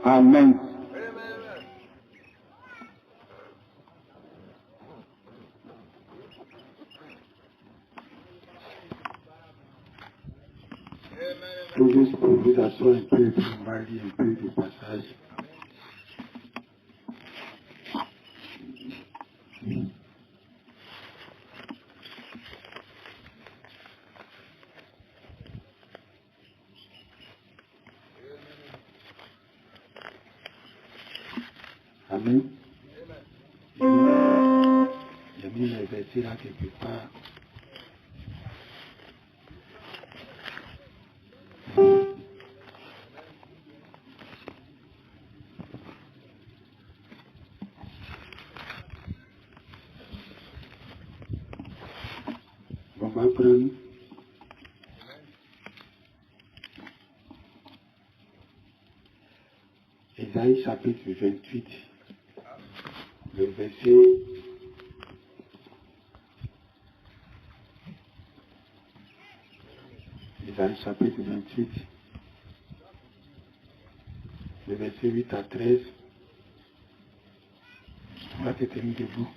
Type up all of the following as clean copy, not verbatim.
Amen. Faut juste pour vous asseoir un peu, puis on va lire un peu du passage. Amen. J'ai mis les versets là quelque part. On va prendre Ésaïe chapitre 28, le verset Ésaïe chapitre 28, le verset 8 à 13. On va te tenir debout.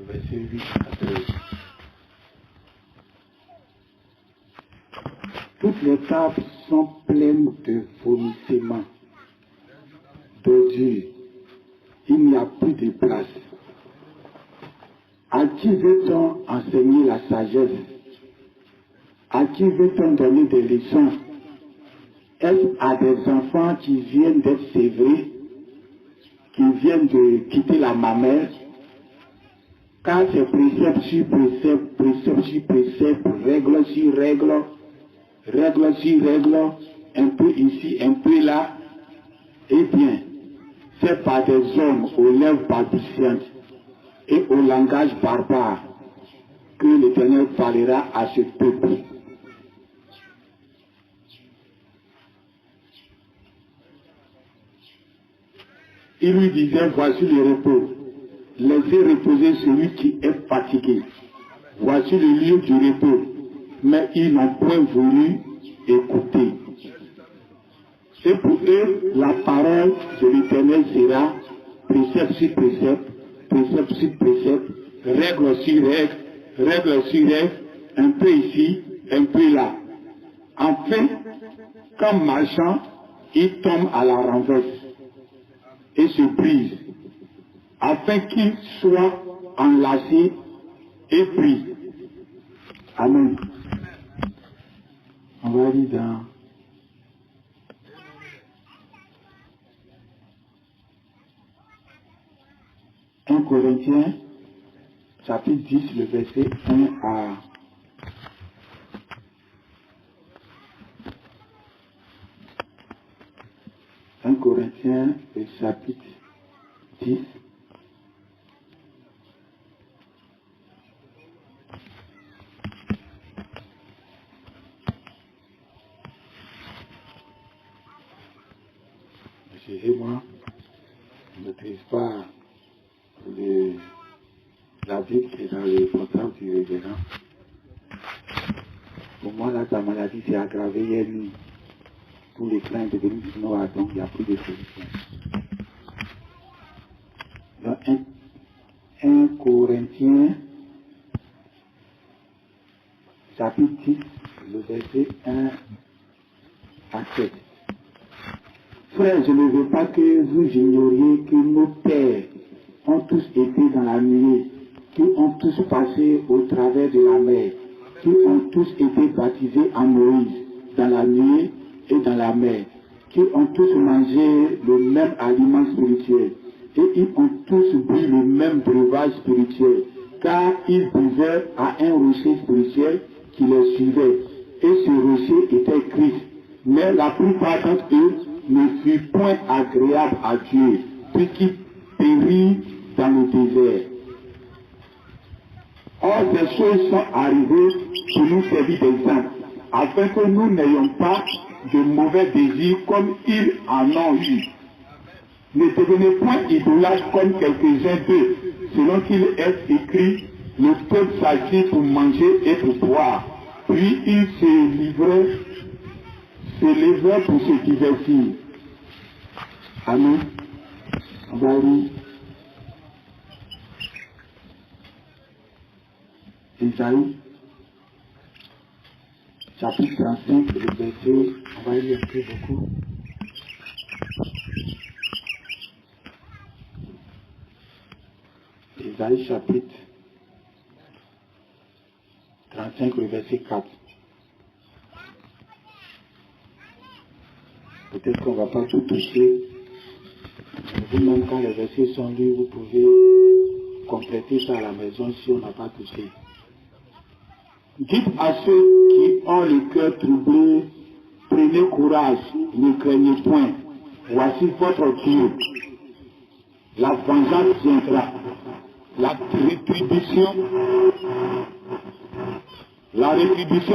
Verset 8 à 13. Toutes les tables sont pleines de vomissements, d'ordures. Il n'y a plus de place. À qui veut-on enseigner la sagesse? À qui veut-on donner des leçons? Est-ce à des enfants qui viennent d'être sévrés, qui viennent de quitter la mamelle? Car c'est précepte sur précepte, précepte sur précepte, règle sur règle, règle sur règle, un peu ici, un peu là. Eh bien, c'est par des hommes aux lèvres balbutiantes et au langage barbare que l'Éternel parlera à ce peuple. Il lui disait, voici le repos. Laissez reposer celui qui est fatigué. Voici le lieu du repos. Mais ils n'ont point voulu écouter. Et pour eux, la parole de l'Éternel sera précepte sur précepte, précepte sur précepte, règle sur règle, règle sur règle, un peu ici, un peu là. Enfin, comme marchant, ils tombent à la renverse et se brisent, afin qu'ils soient enlacés et pris. Amen. On va lire dans 1 Corinthiens, chapitre 10, le verset 1 à 1 Corinthiens, le chapitre 10. Excusez-moi, je ne maîtrise pas la Bible qui est dans le portable du révérend. Pour moi, là, ta maladie s'est aggravée hier nuit. Tous les clients sont devenus du noir, donc il n'y a plus de solution. Dans 1 Corinthiens, chapitre 10, le verset 1 à 7. Frères, je ne veux pas que vous ignoriez que nos pères ont tous été dans la nuée, qui ont tous passé au travers de la mer, qui ont tous été baptisés en Moïse, dans la nuée et dans la mer, qui ont tous mangé le même aliment spirituel, et ils ont tous bu le même breuvage spirituel, car ils buvaient à un rocher spirituel qui les suivait, et ce rocher était Christ. Mais la plupart d'entre eux ne furent point agréables à Dieu, puisqu'ils périrent dans le désert. Or, ces choses sont arrivées pour nous servir d'exemple, afin que nous n'ayons pas de mauvais désirs comme ils en ont eu. Ne devenez point idolâtres comme quelques-uns d'eux, selon qu'il est écrit, le peuple s'assit pour manger et pour boire. Puis ils se livraient pour se divertir. Amen. On va lire Isaïe, chapitre 35, le verset, on va lire un peu beaucoup. Isaïe, chapitre 35, le verset 4. Peut-être qu'on ne va pas tout toucher. Vous-même, quand les versets sont lus, vous pouvez compléter ça à la maison si on n'a pas touché. Dites à ceux qui ont le cœur troublé, prenez courage, ne craignez point. Voici votre Dieu. La vengeance viendra. La rétribution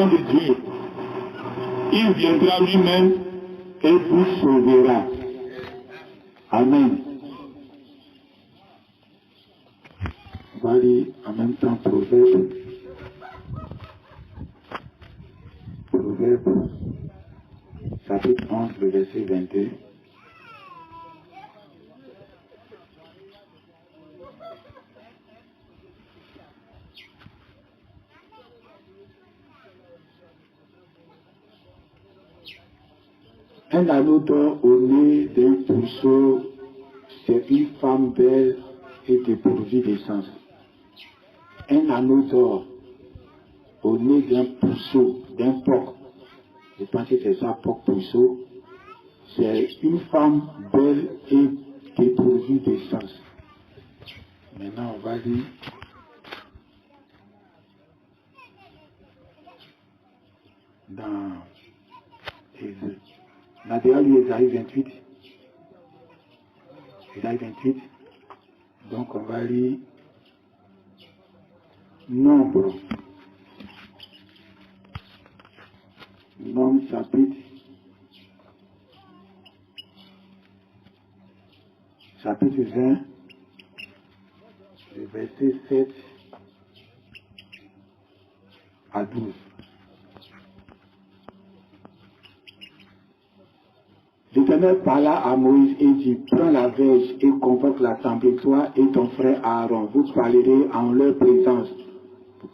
de Dieu. Il viendra lui-même et vous sauvera. Amen. On va lire en même temps Proverbe. Proverbe, chapitre 11, le verset 22. Un anneau d'or au nez d'un pourceau, c'est une femme belle et dépourvue d'essence. Un anneau d'or au nez d'un pourceau, d'un porc, je pense que c'est ça, porc-pourceau, c'est une femme belle et dépourvue d'essence. Maintenant, on va lire dans Nadia, Isaïe 28. Isaïe 28. Donc, on va lire Nombre. Nombre chapitre 20, le verset 7 à 12. L'Éternel parla à Moïse et dit, prends la verge et convoque l'assemblée, toi et ton frère Aaron. Vous parlerez en leur présence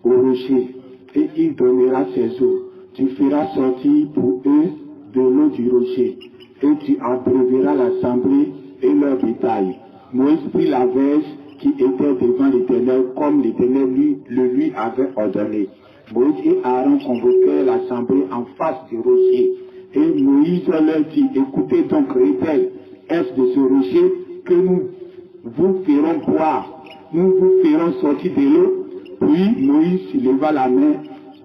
au rocher, et il donnera ses eaux. Tu feras sortir pour eux de l'eau du rocher, et tu abreuveras l'assemblée et leur bétail. Moïse prit la verge qui était devant l'Éternel, comme l'Éternel lui avait ordonné. Moïse et Aaron convoquèrent l'assemblée en face du rocher. Et Moïse leur dit, écoutez donc, rebelles, est-ce de ce rocher que nous vous ferons boire, nous vous ferons sortir de l'eau? Puis Moïse leva la main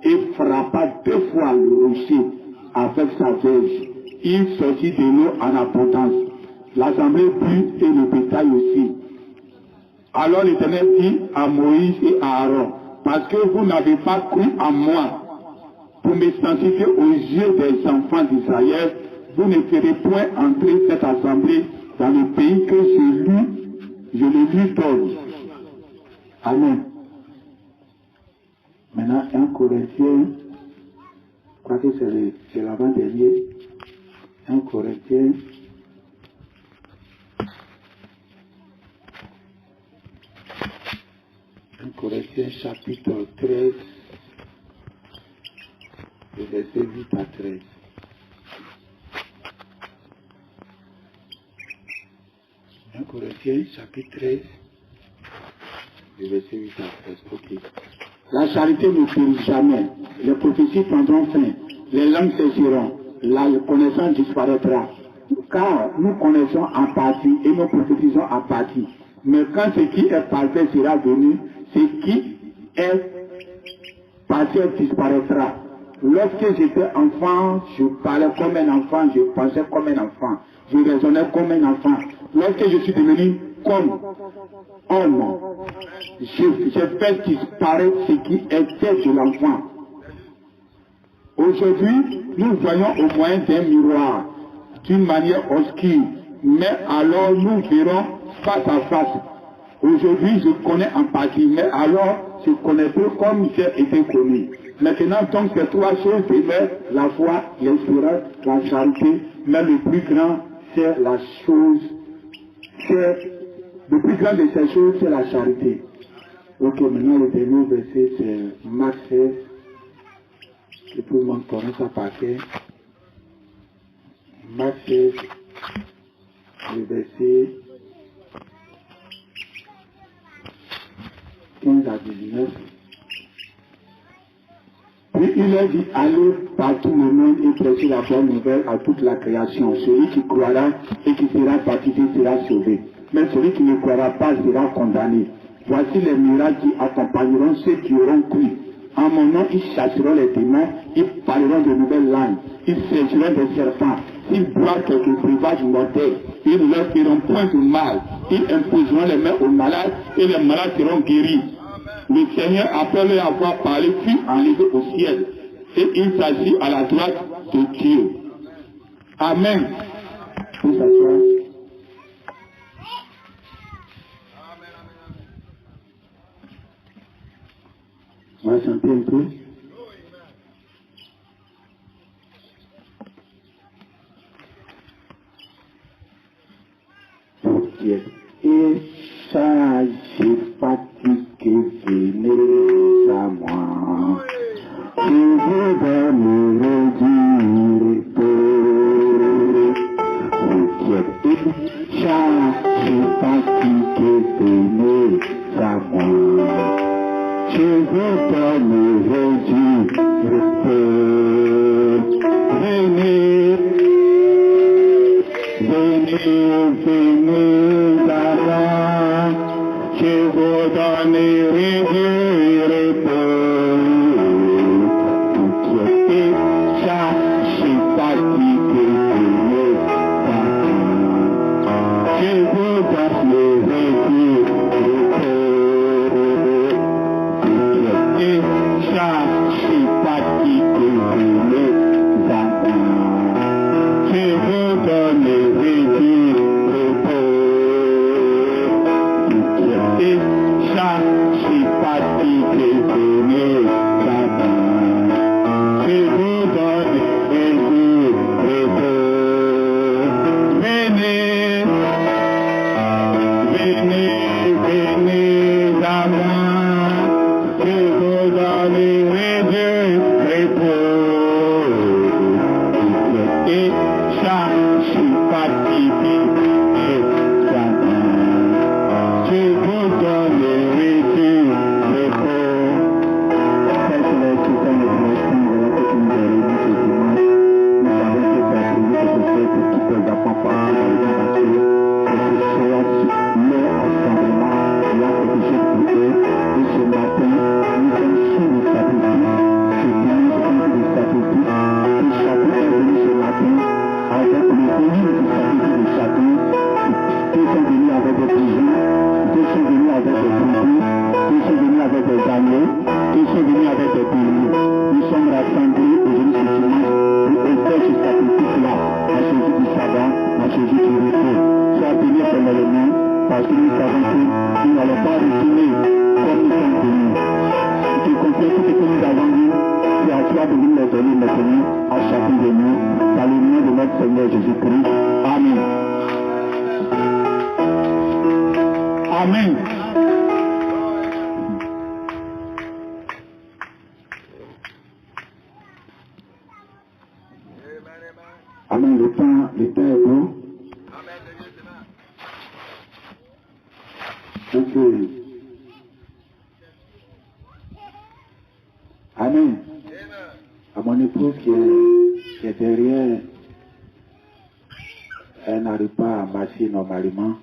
et frappa 2 fois le rocher avec sa verge. Il sortit de l'eau en abondance. L'assemblée but et le bétail aussi. Alors l'Éternel dit à Moïse et à Aaron, parce que vous n'avez pas cru en moi, pour me sanctifier aux yeux des enfants d'Israël, vous ne ferez point entrer cette assemblée dans le pays que je le lui donne. Amen. Maintenant, 1 Corinthiens, je crois que c'est l'avant-dernier. 1 Corinthiens, chapitre 13, le verset 8 à 13. Corinthiens, chapitre 13, le verset 8 à 13. Ok. La charité ne périt jamais. Les prophéties prendront fin. Les langues cesseront. La connaissance disparaîtra. Car nous connaissons en partie et nous prophétisons en partie. Mais quand ce qui est parfait sera venu, ce qui est partiel disparaîtra. Lorsque j'étais enfant, je parlais comme un enfant, je pensais comme un enfant, je raisonnais comme un enfant. Lorsque je suis devenu comme homme, j'ai fait disparaître ce qui était de l'enfant. Aujourd'hui, nous voyons au moyen d'un miroir, d'une manière obscure, mais alors nous verrons face à face. Aujourd'hui, je connais en partie, mais alors je connais peu comme j'ai été connu. Maintenant, donc, ces 3 choses demeurent la foi, l'espérance, la charité, mais le plus grand, c'est la chose, le plus grand de ces choses, c'est la charité. Ok, maintenant, le dernier verset, c'est Marc 16. Et tout le monde connaît ça par cœur. Marc 16, le verset 15 à 19. Puis il leur dit, allez par tout le monde et prêchez la bonne nouvelle à toute la création. Celui qui croira et qui sera baptisé sera sauvé. Mais celui qui ne croira pas sera condamné. Voici les miracles qui accompagneront ceux qui auront cru. En mon nom, ils chasseront les démons, ils parleront de nouvelles langues, ils saisiront des serpents, ils boivent quelques breuvages mortels, ils ne leur feront point de mal, ils imposeront les mains aux malades et les malades seront guéris. Le Seigneur, après leur avoir parlé, fut enlevé au ciel et il s'agit à la droite de Dieu. Amen. Pour s'asseoir. On va chanter un peu. Et sachez fatigué, venez à moi. Je vous donnerai du repos. compartir dans le monde entier. Que ce soit leur rassemblement, la provision pour eux. Et ce matin, nous sommes sous le sacrifice. Je bénis le sacrifice. Et chacun est venu ce matin avec le volume du sacrifice de chacun. Ils sont venus avec des pigeons, ils sont venus avec des troupeaux, ils sont venus avec des agneaux, ils sont venus avec des béliers. Nous sommes rassemblés aujourd'hui ce dimanche pour offrir ce sacrifice-là à Jésus du sabbat, à Jésus du repos. Sois béni éternellement parce que nous savons que nous n'allons pas retourner comme nous sommes venus. Tu comprends tout ce que nous avons dit, c'est à toi de nous les donner maintenant à chacun de nous, dans le nom de notre Seigneur Jésus-Christ. Amen. Amen. Amen. Le temps est bon. Okay. Amen. À mon épouse qui est derrière, elle n'arrive pas à marcher normalement.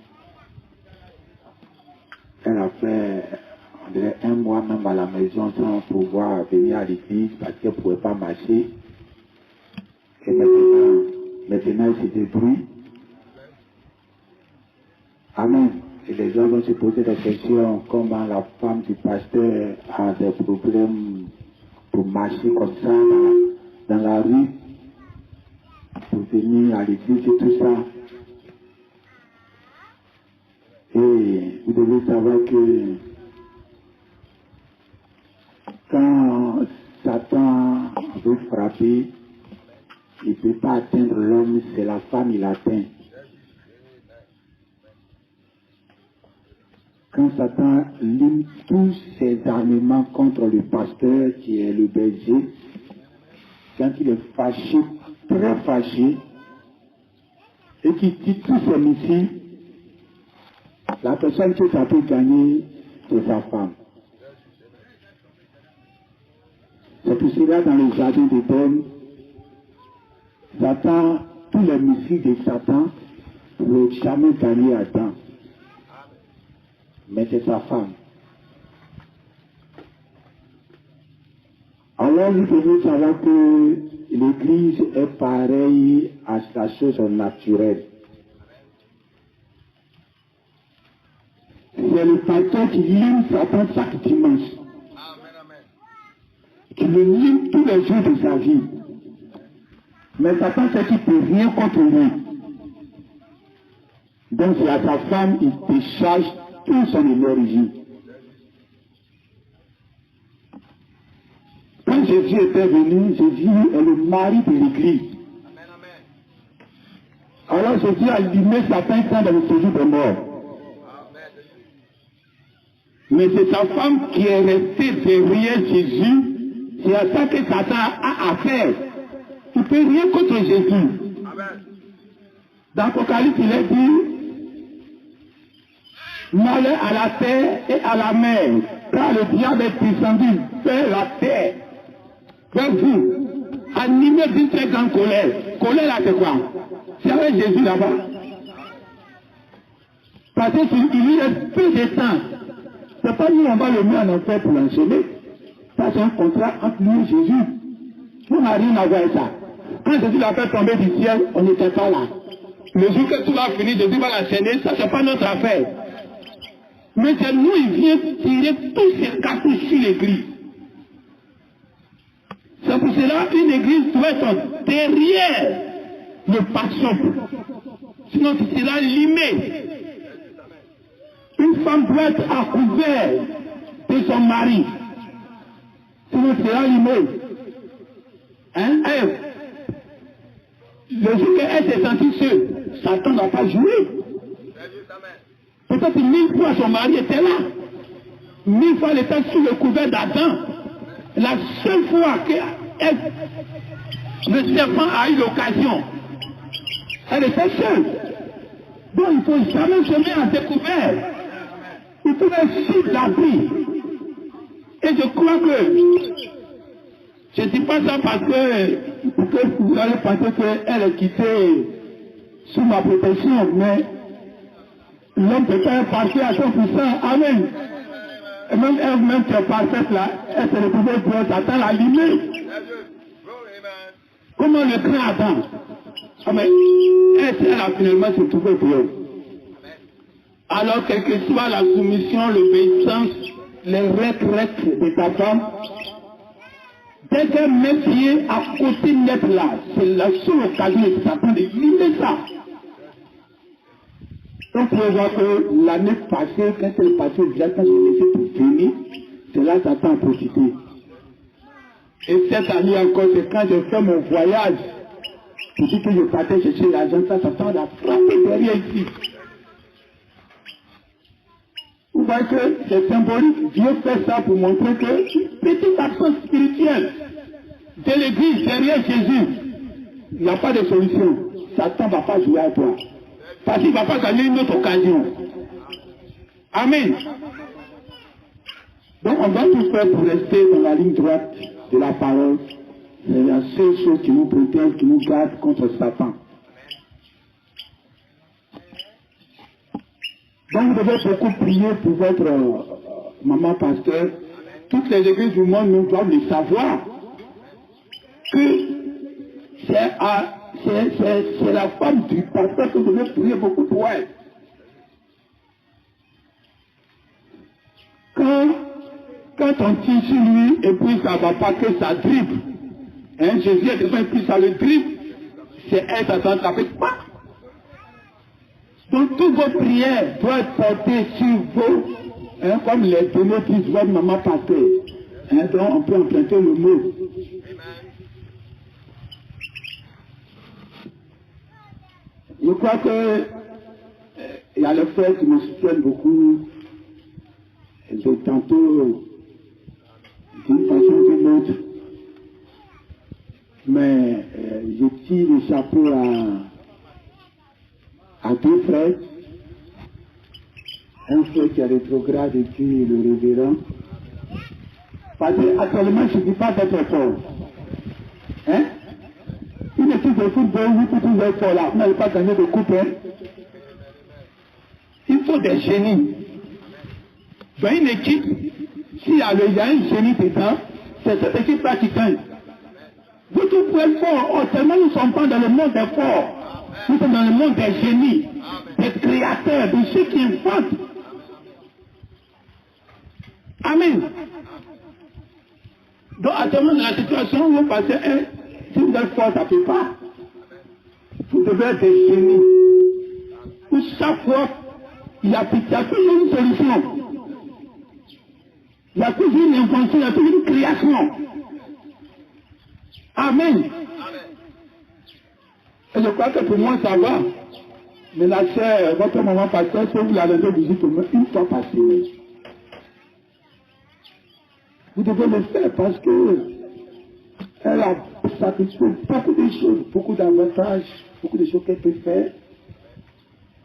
Elle a fait on dirait, 1 mois même à la maison sans pouvoir venir à l'église parce qu'elle ne pouvait pas marcher. Et maintenant elle se débrouille. Amen. Et les gens vont se poser des questions comment la femme du pasteur a des problèmes pour marcher comme ça dans la rue, pour venir à l'église et tout ça. Et vous devez savoir que quand Satan veut frapper, il ne peut pas atteindre l'homme, c'est la femme qui l'atteint. Quand Satan lime tous ses armements contre le pasteur qui est le berger, quand il est fâché, très fâché, et qu'il tire tous ses missiles, la personne que ça peut gagner, c'est sa femme. C'est pour cela dans le jardin d'Éden, Satan, tous les missiles de Satan ne peuvent jamais gagner Adam. Mais c'est sa femme. Alors nous devons savoir que l'Église est pareille à sa chose naturelle. C'est le pasteur qui lime Satan chaque dimanche. Qui le lime tous les jours de sa vie. Mais Satan sait qu'il ne peut rien contre lui. Donc c'est à sa femme qu'il décharge toute son énergie. Quand Jésus était venu, Jésus est le mari de l'Église. Alors Jésus a limé Satan quand il avait séjour de mort. Mais c'est sa femme qui est restée derrière Jésus. C'est à ça que Satan a affaire. Il ne peut rien contre Jésus. Dans l'Apocalypse, il est dit malheur à la terre et à la mer, car le diable est descendu vers la terre, vers vous, animé d'une très grande colère. Colère là, c'est quoi? C'est avec Jésus là-bas. Parce qu'il lui reste peu de temps. C'est pas nous, on va le mettre en enfer pour l'enchaîner. Ça, c'est un contrat entre lui et Jésus. On n'a rien à voir avec ça. Quand Jésus l'a fait tomber du ciel, on n'était pas là. Le jour que tout va finir, Jésus va l'enchaîner, ça, c'est pas notre affaire. Mais c'est nous, il vient tirer tous ces cartouches sur l'église. C'est pour cela qu'une église doit être derrière le passion. Sinon, tu seras limé. Une femme doit être à couvert de son mari. Sinon, tu seras limé. Hein? Le jour qu'elle s'est sentie seule, Satan n'a pas joué. Peut-être 1000 fois son mari était là. 1000 fois elle était sous le couvert d'Adam. La seule fois que le serpent a eu l'occasion, elle était seule. Donc il ne faut jamais se mettre en découvert. Il faut être sur l'abri. Et je crois que, je ne dis pas ça parce que vous allez penser qu'elle est quittée sous ma protection, mais l'homme peut pas être parfait à 100%. Amen. Et même elle-même qui est parfaite là, elle se retrouvait pour Satan la limite. Comment le craint Adam? Ah mais elle a finalement se trouvé pour elle. Alors quelle que soit la soumission, l'obéissance, les retraites de ta femme, dès qu'elle met pied à côté net là, c'est la seule occasion de Satan de limiter ça. Donc on voit que l'année passée, quand elle est passée, déjà quand je l'ai laissé pour venir, c'est là que Satan a profité. Et cette année encore, c'est quand j'ai fait mon voyage, pour dire que je partais chercher l'argent, ça Satan a frappé derrière ici. Vous voyez que c'est symbolique, Dieu fait ça pour montrer que petite action spirituelle de l'église derrière Jésus, il n'y a pas de solution. Satan ne va pas jouer à toi. Parce qu'il ne va pas gagner une autre occasion. Amen. Donc on va tout faire pour rester dans la ligne droite de la parole. C'est la seule chose qui nous protège, qui nous garde contre Satan. Donc vous devez beaucoup prier pour votre maman pasteur. Toutes les églises du monde nous doivent le savoir. Que c'est la femme du pasteur que vous devez prier beaucoup pour elle. Quand on tire sur lui et puis ça ne va pas que ça dribble. Hein, Jésus est devant et puis ça le dribble. C'est elle, ça ne s'appelle pas. Donc toutes vos prières doivent être portées sur vos, hein, comme les données disent votre maman pasteur. Hein, donc on peut emprunter le mot. Je crois que il y a le frère qui me soutiennent beaucoup, de tantôt d'une façon ou d'une autre. Mais je tire le chapeau à deux frères. Un frère qui est rétrograde et puis le révérend. Parce qu'actuellement, je ne dis pas d'être fort. Hein? Une équipe de football, vous pouvez toujours être fort là. Vous n'avez pas gagné de coupe. Hein? Il faut des génies. Dans une équipe, s'il y a un génie dedans, c'est cette équipe-là qui gagne. Vous tous pouvez être fort. Oh, tellement nous ne sommes pas dans le monde des forts. Nous sommes dans le monde des génies, des créateurs, de ceux qui inventent. Amen. Donc, actuellement, dans la situation où vous passez, si vous êtes fort, ça ne peut pas. Vous devez être des génies. Pour chaque fois, il y a toujours une solution. Il y a toujours une invention, il y a toujours une création. Amen. Et je crois que pour moi, ça va. Mais la chère, votre maman pasteur, si vous la rendez visite au moins une fois par semaine. Vous devez le faire parce que elle a satisfait beaucoup de choses, beaucoup d'avantages, beaucoup de choses qu'elle peut faire.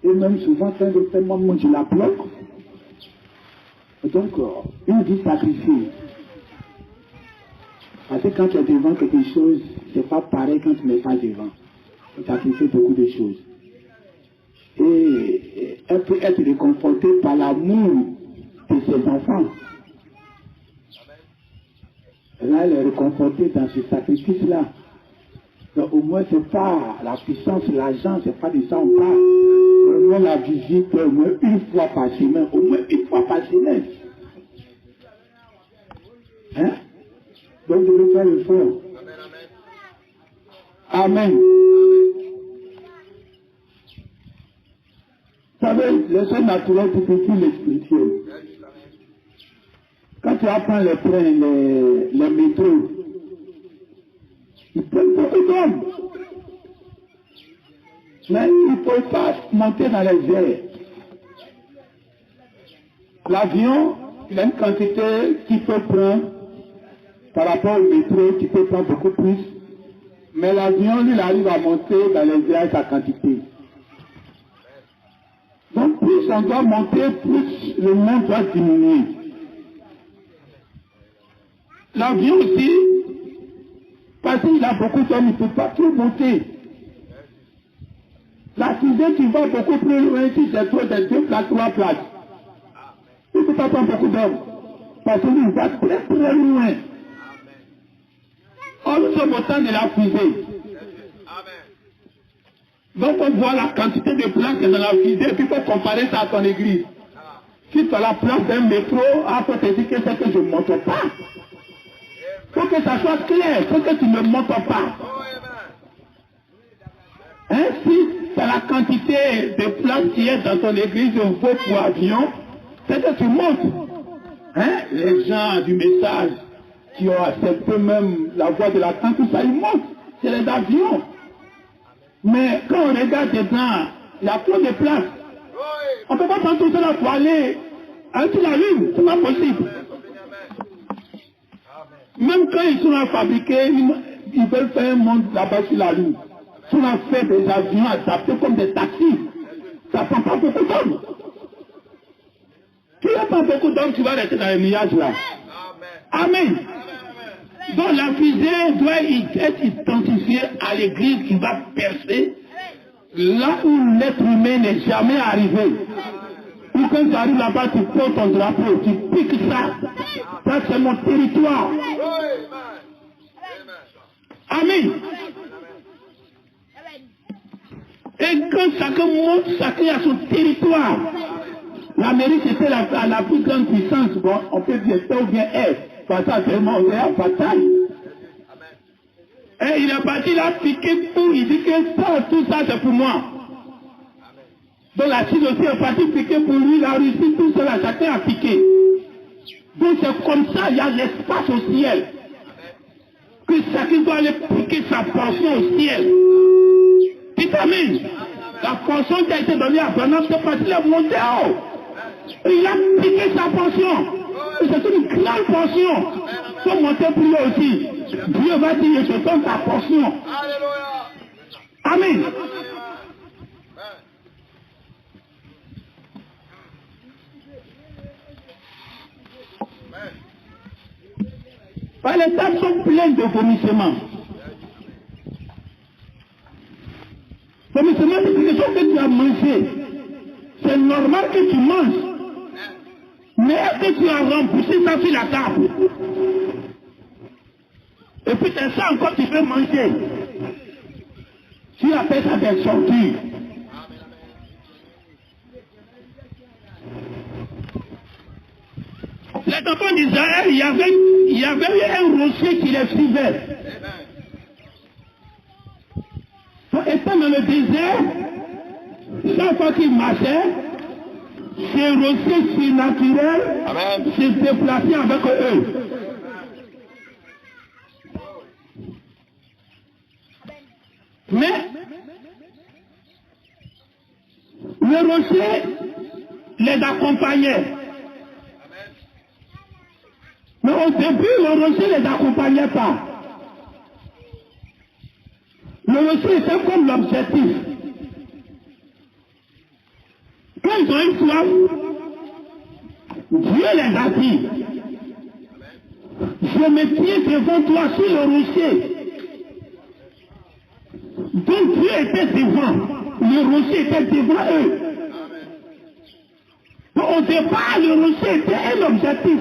Et même souvent, quand elle fait moi, je la bloque. Et donc, une vie sacrifiée. Parce que quand tu es devant quelque chose, c'est pas pareil quand tu n'es pas devant. Tu sacrifies beaucoup de choses. Et elle peut être réconfortée par l'amour de ses enfants. Là, elle est réconfortée dans ce sacrifice-là. Donc, au moins, c'est pas la puissance, l'argent, c'est pas de ça on parle. Au moins, la visite, au moins une fois par semaine. Au moins une fois par semaine. Hein? Donc, vous devez faire l'effort. Amen. Vous savez, les choses naturelles pour les spirituels. Quand tu apprends les trains, les métros, ils prennent beaucoup d'hommes. Mais il ne faut pas monter dans les airs. L'avion, il a une quantité qu'il peut prendre par rapport au métro, qui peut prendre beaucoup plus. Mais l'avion, lui, il arrive à monter dans les airs sa quantité. Donc, plus on doit monter, plus le monde doit diminuer. L'avion aussi, parce qu'il a beaucoup d'hommes, il ne peut pas tout monter. La fusée, tu vas beaucoup plus loin si c'est toi, c'est 2 places, 3 places. Il ne faut pas prendre beaucoup d'hommes. Parce qu'il va très très loin. On nous sommes au temps de la fusée. Donc on voit la quantité de places dans la fusée, puis il faut comparer ça à ton église. Si tu as la place d'un métro, il faut te dire que c'est que je ne monte pas. Il faut que ça soit clair, il faut que tu ne montes pas. Si tu as la quantité de places qui est dans ton église au vaut pour avion, c'est que tu montes. Les gens du message qui ont accepté même la voie de la tente, tout ça, ils montent. C'est les avions. Mais quand on regarde dedans, il y a trop de place. On ne peut pas prendre tout cela pour aller sur la lune. C'est pas possible. Même quand ils sont à fabriquer, ils veulent faire un monde là-bas sur la lune. Si on a fait des avions adaptés comme des taxis, ça ne prend pas beaucoup d'hommes. Tu n'as pas beaucoup d'hommes, tu vas rester dans les nuages là. Amen. Donc la fusée doit être identifiée à l'église qui va percer là où l'être humain n'est jamais arrivé. Ou quand tu arrives là-bas, tu poses ton drapeau, tu piques ça. Ça c'est mon territoire. Amen. Et quand chacun monte, chacun a son territoire. L'Amérique était la plus grande puissance. Bon, on peut dire ça ou bien est. Parce que tellement on est en bataille. Et il est parti là, piqué tout. Il dit que ça, tout ça, c'est pour moi. Donc la Chine aussi est partie piquer pour lui, la Russie, tout cela, chacun a piqué. Donc c'est comme ça, il y a l'espace au ciel. Que chacun doit aller piquer sa portion au ciel. Vitamine. La portion qui a été donnée à Branham, c'est parce qu'il est monté en haut. Il a piqué sa portion. C'est une grande portion. Il faut monter plus haut aussi. Dieu va dire, je donne ta portion. Amen. Les tables sont pleines de vomissements. Vomissement, c'est quelque chose que tu as mangé. C'est normal que tu manges. Mais est-ce que tu as remboursé ça sur la table? Et puis c'est ça encore que tu veux manger. Tu appelles ça des sorties. Les enfants d'Israël, il y avait un rocher qui les suivait. Étant dans le désert, chaque fois qu'ils marchaient, ces rochers surnaturels se déplaçaient avec eux. Mais le rocher les accompagnait. Mais au début, le rocher ne les accompagnait pas. Le rocher était comme l'objectif. Quand ils ont une soif, Dieu les a dit, je me tiens devant toi sur le rocher. Donc Dieu était devant, le rocher était devant eux. Donc au départ, le rocher était un objectif.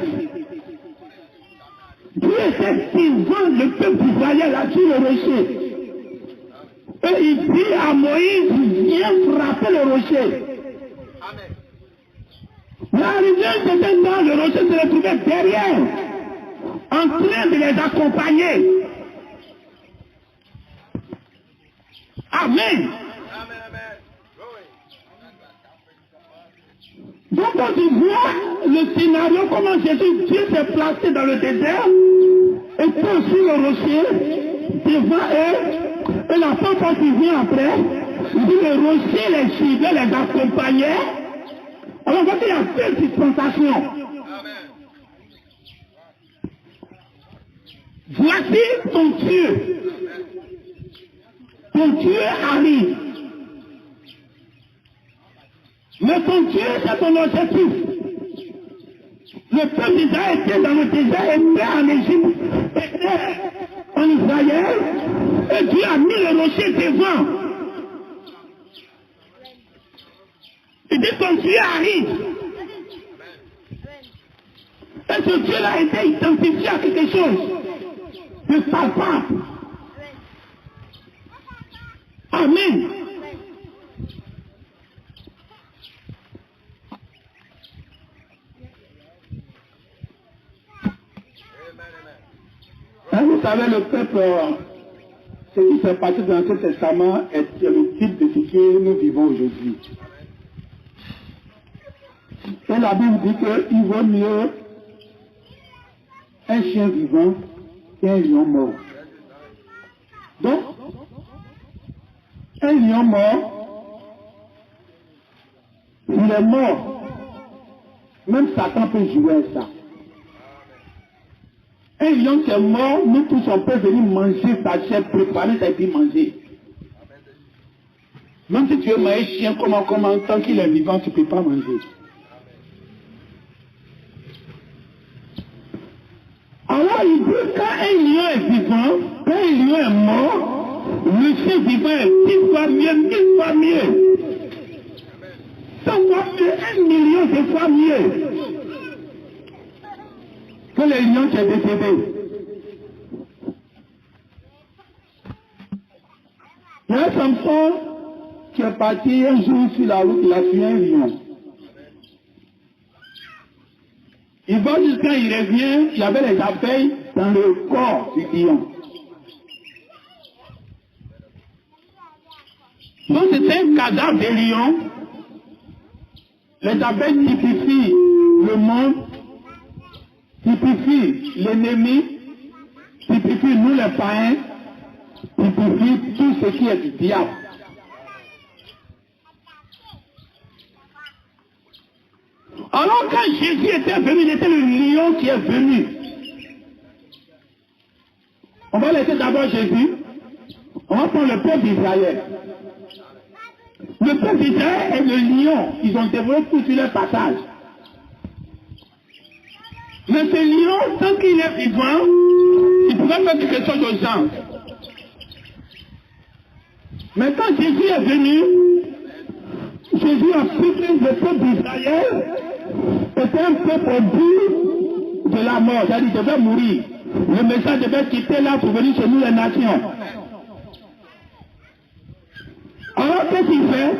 Dieu était devant le peuple d'Israël là sur le rocher. Et il dit à Moïse, viens frapper le rocher. L'arrivée c'était dans le rocher se retrouvait derrière, en train de les accompagner. Amen. Donc quand tu vois le scénario, comment Jésus, Dieu s'est placé dans le désert, et puis sur le rocher, devant eux, et la fois qui vient après, il dit le rocher les suivait, les accompagnait. Alors on voit qu'il y a deux dispensations. Voici ton Dieu. Ton Dieu arrive. Mais ton Dieu, c'est ton objectif. Le peuple d'Israël était dans le désert, était en Égypte, était en Israël, et Dieu a mis le rocher devant. Il dit ton Dieu arrive. Et ce Dieu-là a été identifié à quelque chose de palpable. Amen. Hein, vous savez, le peuple, ce qui s'est passé dans l'Ancien Testament est le type de ce que nous vivons aujourd'hui. Et la Bible dit qu'il vaut mieux un chien vivant qu'un lion mort. Donc, un lion mort, il est mort. Même Satan peut jouer à ça. Un lion qui est mort, nous tous on peut venir manger sa chair, préparer ça et puis manger. Même si tu veux manger un chien, comment, tant qu'il est vivant, tu ne peux pas manger. Alors il dit quand un lion est vivant, quand un lion est mort, le chien vivant est 10 fois mieux, 1000 fois mieux. 100 fois mieux, 1 million de fois mieux que le lion qui est décédé. Il y a un Samson qui est parti un jour sur la route, il a tué un lion. Il va jusqu'à il revient, il y avait les abeilles dans le corps du lion. Donc c'était un cadavre de lion. Les abeilles typifient le monde, typifient l'ennemi, typifient nous les païens, typifient tout ce qui est du diable. Alors quand Jésus était venu, il était le lion qui est venu. On va laisser d'abord Jésus. On va prendre le peuple d'Israël. Le peuple d'Israël est le lion. Ils ont développé tout sur leur passage. Mais ce lion, tant qu'il est vivant, il pourrait faire quelque chose aux gens. Mais quand Jésus est venu, Jésus a pris le peuple d'Israël. C'était un peuple au bout de la mort. C'est-à-dire qu'il devait mourir. Le message devait quitter là pour venir chez nous les nations. Alors qu'est-ce qu'il fait?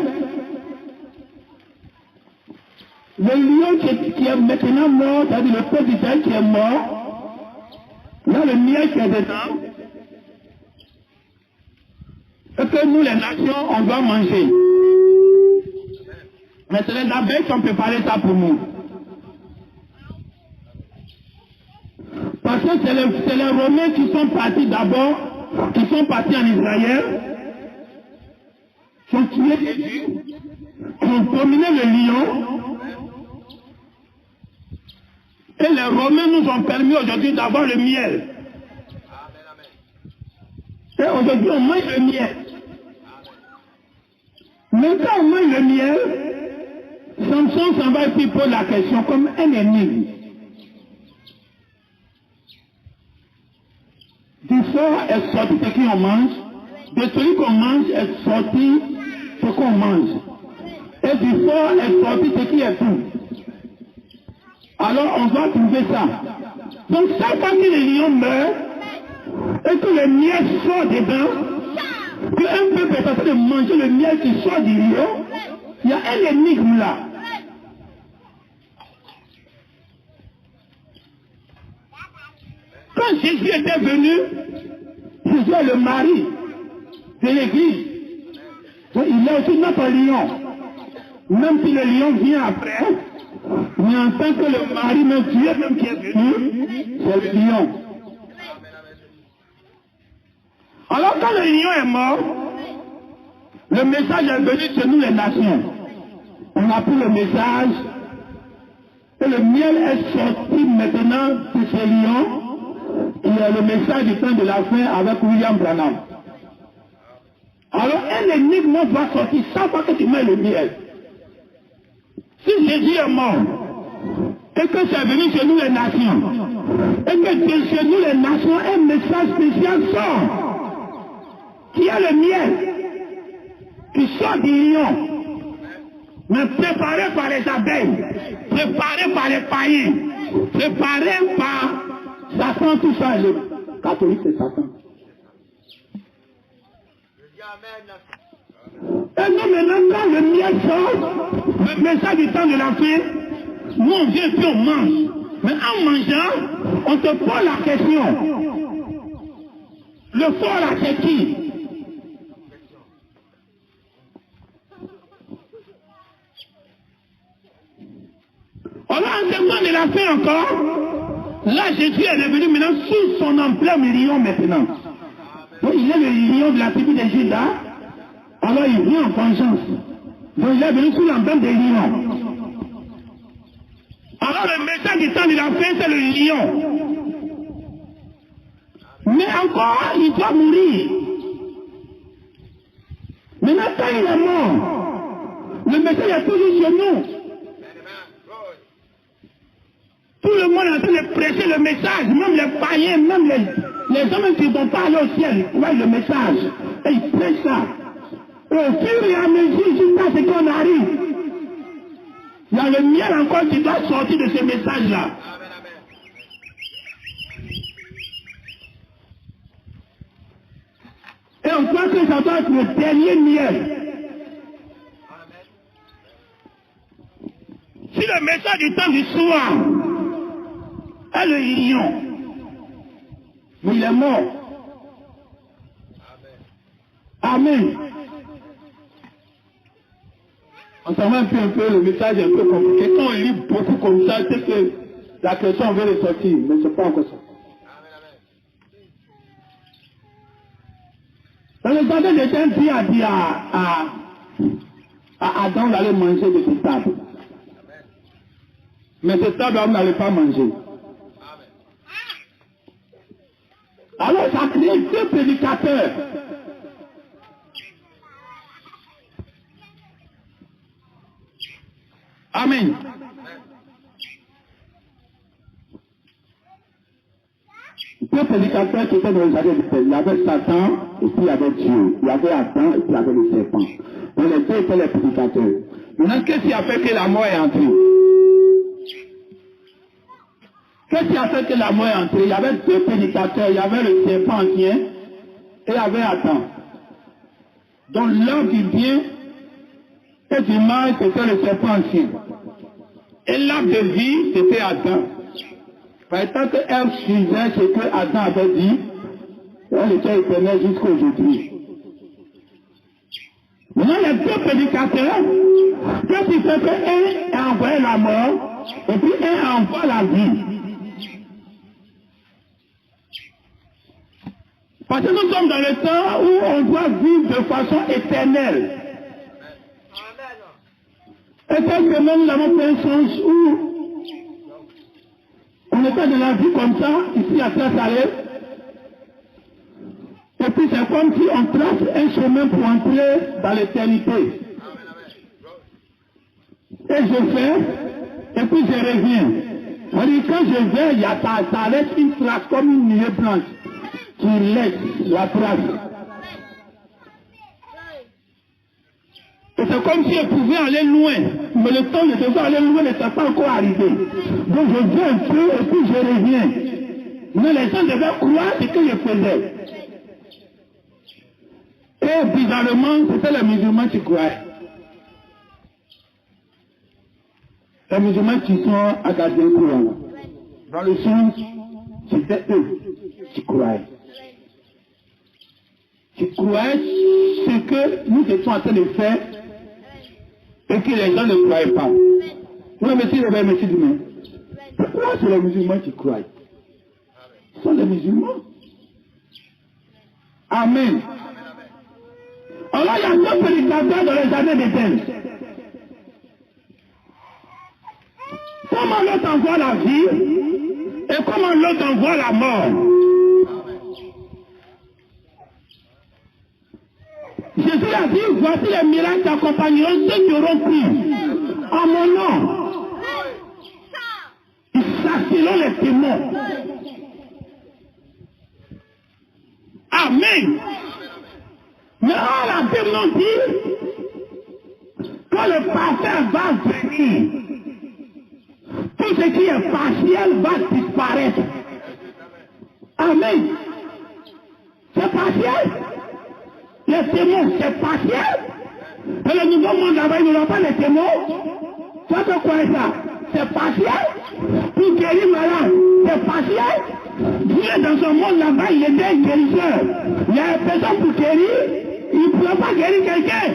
Le lion qui est maintenant mort, c'est-à-dire le peuple d'Israël qui est mort, là le miel qui est dedans, et que nous les nations, on doit manger. Mais c'est les abeilles qui ont préparé ça pour nous. Parce que c'est les Romains qui sont partis d'abord, qui sont partis en Israël, qui ont tué Jésus, qui ont dominé le lion. Et les Romains nous ont permis aujourd'hui d'avoir le miel. Et aujourd'hui on mange le miel. Mais quand on mange le miel, Samson s'en va et puis pose la question comme un énigme. Du fort est sorti ce qu'on mange, de celui qu'on mange est sorti ce qu'on mange. Et du fort est sorti ce qui est tout. Alors on va trouver ça. Donc chaque fois que le lion meurt, et que le miel sort dedans, qu'un peuple est en train de manger le miel qui sort du lion, il y a un énigme là. Quand Jésus était venu, Jésus est le mari de l'église. Il est aussi notre lion. Même si le lion vient après, mais en tant que le mari, même Dieu même qui est venu, c'est le lion. Alors quand le lion est mort, le message est venu chez nous les nations. On a pris le message et le miel est sorti maintenant de ce lion. Il y a le message du temps de la fin avec William Branham. Alors un énigme va sortir chaque fois que tu mets le miel. Si Jésus est mort, et que c'est venu chez nous les nations, et que chez nous les nations, un message spécial sort, qui est le miel, qui sort du lion. mais préparé par les abeilles, préparé par les païens, préparé par Satan, tout ça. Le catholique, c'est Satan. Et non, maintenant, quand le miel sort, le message du temps de la fin, nous on vient puis on mange. Mais en mangeant, on te pose la question. Le fort là, c'est qui? On a un témoin de la fin encore. Là, Jésus est revenu maintenant sous son ampleur million maintenant. Donc, il est le lion de la tribu de Juda. Alors, il vient en vengeance. Donc, il est venu sous l'emblème des lions. Alors, le message du temps de la fin, c'est le lion. Mais encore, il doit mourir. Maintenant, quand il est mort, le message est toujours sur nous. Tout le monde est en train de prêcher le message, même les païens, même les hommes qui ne vont pas aller au ciel, ils voient le message. Et ils prêchent ça. Et au fur et à mesure, jusqu'à ce qu'on arrive, il y a le miel encore qui doit sortir de ce message-là. Et on croit que ça doit être le dernier miel. Si le message du temps du soir est le lion, mais il est mort. Amen. On s'en va un peu, le message est un peu compliqué. Quand on lit beaucoup comme ça, c'est que la question veut ressortir, mais ce n'est pas encore ça. Dans le jardin d'Éden, Dieu a dit à Adam d'aller manger de cette table. Mais cette table, on n'allait pas manger. Alors, ça a créé deux prédicateurs. Amen. Deux prédicateurs qui étaient dans le jardin d'Éden. Il y avait Satan et puis il y avait Dieu. Il y avait Adam et puis il y avait le serpent. Donc les deux étaient les prédicateurs. Maintenant, qu'est-ce qui a fait que la mort est entrée? Qu'est-ce qui a fait que la mort est entrée? Il y avait deux prédicateurs. Il y avait le serpent ancien et il y avait Adam. Donc l'homme du bien et du mal, c'était le serpent ancien. Et l'arbre de vie, c'était Adam. Par tant qu'elle suivait ce que Adam avait dit, elle était éternelle jusqu'à aujourd'hui. Maintenant, les deux prédicateurs, qu'est-ce qui fait qu'un a envoyé la mort et puis un envoie la vie? Parce que nous sommes dans le temps où on doit vivre de façon éternelle. Et cette semaine, nous avons fait un sens où on était dans la vie comme ça, ici à Saint-Salé. Et puis c'est comme si on trace un chemin pour entrer dans l'éternité. Et je fais, et puis je reviens. C'est-à-dire quand je vais, ça laisse une trace comme une nuée blanche qui laisse la trace. Et c'est comme si je pouvais aller loin, mais le temps de devoir aller loin n'était pas encore arrivé. Donc je viens un peu et puis je reviens. Mais les gens devaient croire ce que je faisais. Et bizarrement, c'était les musulmans qui croyaient. Les musulmans qui sont à garder le Coran. Dans le sens, c'était eux qui croyaient. Qui croyaient ce que nous étions en train de faire et que les gens ne croyaient pas. Oui, mais si les messieurs demain, pourquoi c'est les musulmans qui croient? Ce sont les musulmans. Amen. Alors il y a deux prédicateurs dans les années d'Éden. Comment l'autre envoie la vie et comment l'autre envoie la mort? Jésus a dit, voici les miracles qui accompagneront ceux qui auront cru en mon nom. Ils chasseront les démons. Amen. Mais la Bible nous dit, quand le pasteur finir. Tout ce qui est partiel va disparaître. Amen. C'est partiel. Les témoins, c'est partiel. Et le nouveau monde là-bas, ils n'auront pas les témoins. Tu vois quoi est ça? C'est partiel. Pour guérir malade, c'est partiel. Dieu dans ce monde là-bas, il est des guérisseurs. Il y a une personne pour guérir, il ne peut pas guérir quelqu'un.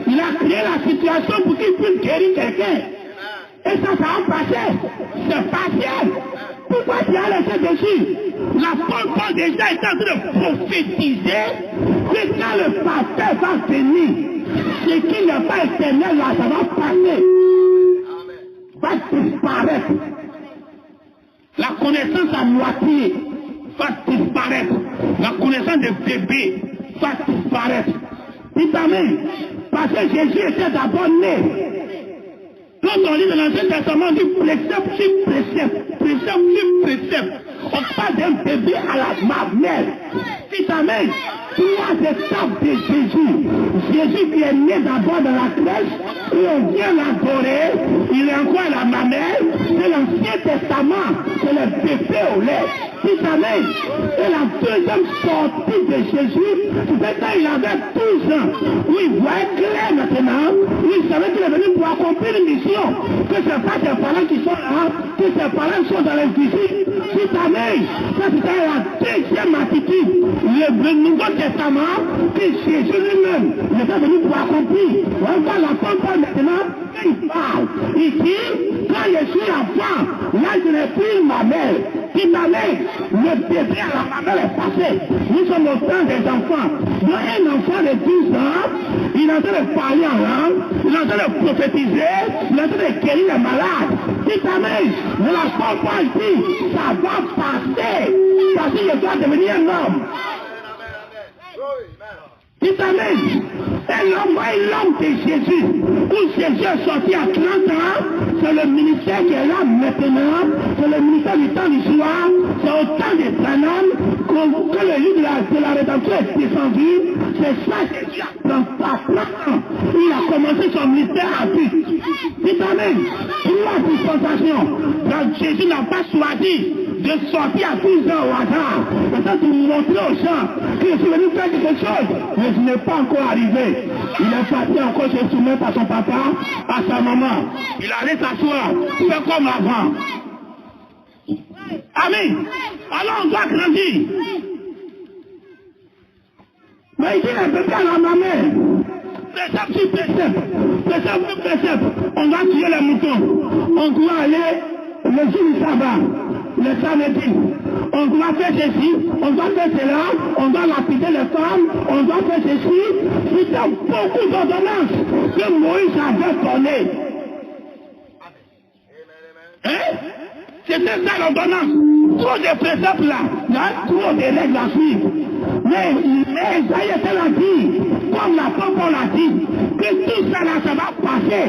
Il a créé la situation pour qu'il puisse guérir quelqu'un. Et ça va passer. C'est partiel. Pourquoi tu as laissé dessus? L'apôtre Paul déjà est en train de prophétiser que quand le pasteur va venir, ce qui n'est pas éternel là, ça va passer. Va disparaître. La connaissance à moitié va disparaître. La connaissance des bébés va disparaître. Dites amen. Parce que Jésus était d'abord né. Quand on lit dans l'Ancien Testament, on dit précepte sur précepte, précepte sur précepte. On parle d'un bébé à la mamelle. Dites amen. 3 étapes de Jésus. Jésus qui est né d'abord dans la crèche, et on vient l'adorer, il est encore à la mamelle. C'est l'Ancien Testament, c'est le bébé au lait. Dites amen. Et la deuxième sortie de Jésus, c'est quand il avait 12 ans, où il voyait clair maintenant, où il savait qu'il est venu pour accomplir une mission, que ce n'est pas ses parents qui sont là, que ses parents sont dans l'invisible. Dites amen. Ça c'était la deuxième attitude. Le Nouveau Testament, que Jésus lui-même était venu pour accomplir. On va l'apprendre maintenant, il parle. Il dit, quand je suis enfant, là je n'ai plus ma mère. Dites amen. Le bébé à la mamelle est passé. Nous sommes au temps des enfants. Donc un enfant de 12 ans, il est en train de parler en langue, il est en train de prophétiser, il est en train de guérir les malades. Dites amen. Mais la parole dit, ça va passer. Parce que je dois devenir un homme. Dites amen. Et l'homme de Jésus, où Jésus est sorti à 30 ans, c'est le ministère qui est là maintenant, c'est le ministère du temps du soir, c'est au temps des Branham, quand le livre de la rédemption est descendu, c'est ça que Jésus a pris. Il a commencé son ministère à but. Dites amen. 3 dispensations. Donc Jésus n'a pas choisi de sortir à 12 ans au hasard. C'est ça pour montrer aux gens que je suis venu faire quelque chose, mais je n'ai pas encore arrivé. Il est parti encore se soumettre à son papa, à sa maman. Il allait s'asseoir, faire comme avant. Amen. Alors on doit grandir. Mais il dit un bébé à la maman. Précepte sur précepte. Précepte sur précepte. On va tuer les moutons. On doit aller le jour du sabbat. Le samedi. On doit faire ceci, on doit faire cela, on doit lapider les femmes, on doit faire ceci. Il y a beaucoup d'ordonnances que Moïse avait données. Hein? C'était ça l'ordonnance. Trop de préceptes là, il y a trop de règles à suivre. Mais Isaïe l'a dit, comme la parole l'a dit, que tout ça là, ça va passer.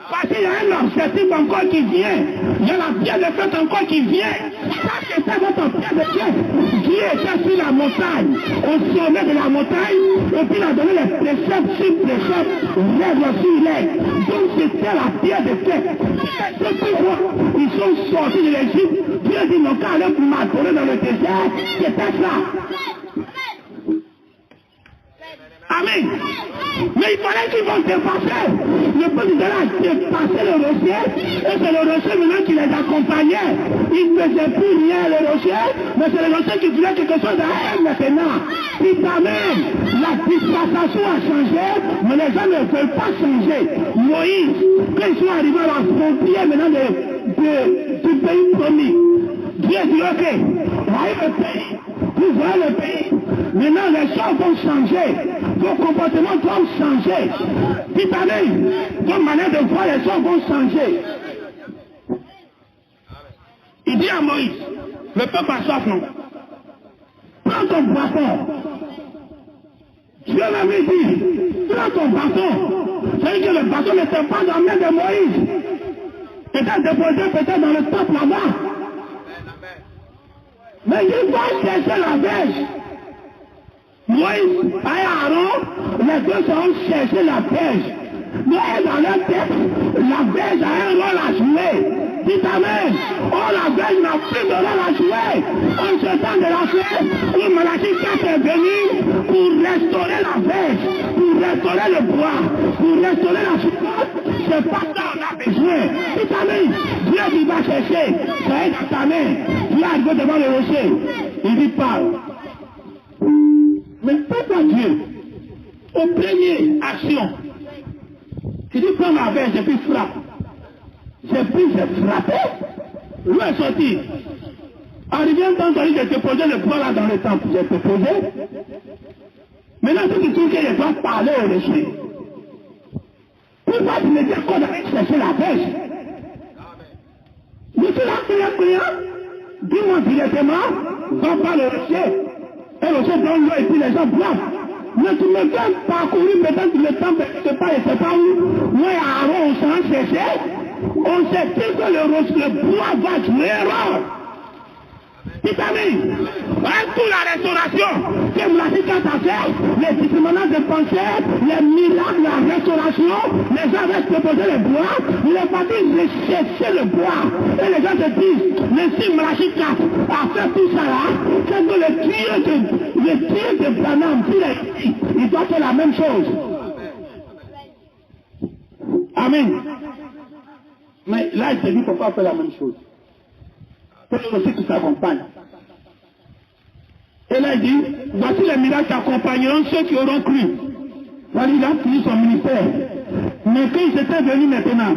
Parce qu'il y a un objectif encore qui vient. Il y a la pierre de fête encore qui vient. Ça, c'est ça votre pierre de fête. Dieu était sur la montagne, au sommet de la montagne, et puis il a donné les préceptes sur préceptes, règles sur règles. Donc c'était la pierre de fête. Ils sont sortis de l'Égypte. Dieu dit, non, quand aller m'adorer dans le désert, c'était ça. Amen. Mais il fallait qu'ils vont dépasser. Le peuple de là dépasser le rocher. Et c'est le rocher maintenant qui les accompagnait. Ils ne faisaient plus rien le rocher. Mais c'est le rocher qui voulait quelque chose à elle maintenant. Dites amen. La dispensation a changé. Mais les gens ne veulent pas changer. Moïse, quand ils sont arrivés à la frontière maintenant du pays promis, Dieu dit ok, voyez le pays. Vous voyez le pays. Maintenant les choses vont changer. Vos comportements doivent changer. Dites amen. Votre manière de voir les choses vont changer. Il dit à Moïse, le peuple a soif, non? Prends ton bâton. Dieu l'avait dit, prends ton bâton. C'est-à-dire que le bâton n'était pas dans la main de Moïse. Il était déposé peut-être dans le temple là-bas. Mais il va chercher la verge. Moïse et Aaron, les deux ont cherché la verge. Mais dans leur tête, la Vierge a un rôle à jouer. Dites amen. Oh, la Vierge n'a plus de rôle à jouer. En ce temps de la fête, où Malachi 4 est venu pour restaurer la Vierge, pour restaurer le bois, pour restaurer la souffrance. C'est pas ça qu'on a besoin. Dites amen. Dieu qui va chercher, c'est dans ta main. Dieu arrive devant le rocher. Il dit parle. Mais pourquoi Dieu, au premier action, il dit prends ma verge et puis frappe. J'ai frappé. Lui est sorti. Arrivé un temps, j'ai déposé le poids là dans le temple. J'ai déposé. Maintenant, si tu trouves qu'il doit parler au rocher, pourquoi tu me dis qu'on allait chercher la verge? Je suis là, priant. Dis-moi directement, va par le rocher. Et le rocher donne l'eau et puis les gens boivent. Mais tu me fais parcourir peut-être le temple, je ne sais pas où. Moi et Aaron, on s'en cherchait. On sait plus que le bois va jouer rôle. Dites amis, pour la restauration, que Malachi 4 a fait, les discriminations de pensée, les miracles, la restauration, les gens avaient proposé le bois, il est parti rechercher le bois. Et les gens se disent, mais si Malachi 4 a fait tout ça là, c'est que le tueur de Branham, il doit faire la même chose. Amen. Mais là, il se dit qu'il ne faut pas faire la même chose. C'est aussi qui s'accompagne. Et là, il dit, voici les miracles qui accompagneront ceux qui auront cru. Voilà, il a fini son ministère. Mais quand ils étaient venus maintenant,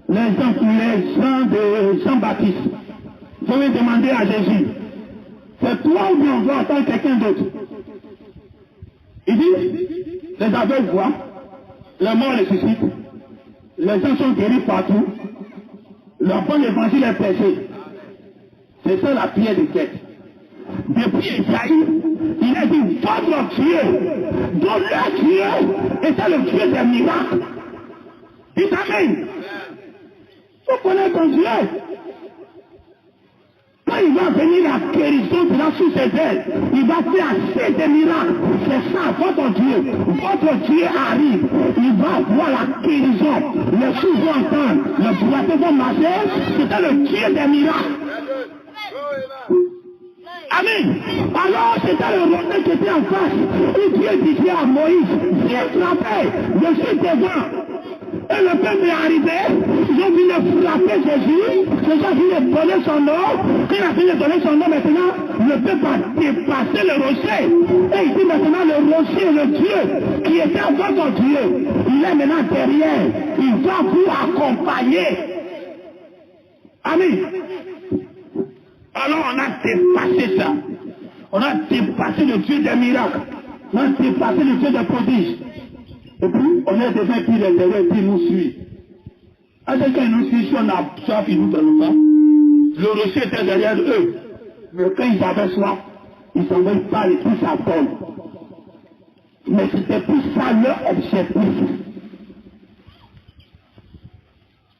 les gens de Jean-Baptiste, je vais demander à Jésus, c'est toi ou bien on doit attendre quelqu'un d'autre? Il dit, les aveugles voient, les morts ressuscitent, les gens sont guéris partout, leur bon évangile est prêché. C'est ça la prière de quête. Depuis Isaïe, il a dit, votre Dieu, dont leur Dieu était le Dieu des miracles. Dites amen. Vous connaissez ton Dieu. Quand il va venir la guérison de la sous ses ailes, il va faire assez de miracles. C'est ça, votre Dieu. Votre Dieu arrive. Il va voir la guérison. Les sous vont entendre. Les boiteux vont marcher. C'était le Dieu des miracles. Amen. Alors c'était le roi qui était en face. Et Dieu disait à Moïse, viens frapper, je suis devant. Et le peuple est arrivé, ils ont vu le frapper Jésus, Jésus a fini de donner son nom. Quand il a fini de donner son nom, maintenant, le peuple a dépassé le rocher. Et il dit maintenant, le rocher, le Dieu, qui était votre Dieu, il est maintenant derrière. Il va vous accompagner. Amen. Alors on a dépassé ça. On a dépassé le Dieu des miracles. On a dépassé le Dieu des prodiges. Et puis, on est devant qui les derrière et puis nous suit. À ce qu'ils nous suivent, si on a soif, ils nous donnent pas. Le rocher était derrière eux. Mais quand ils avaient soif, ils s'en veulent pas et puis ça tombe. Mais c'était plus ça leur objectif.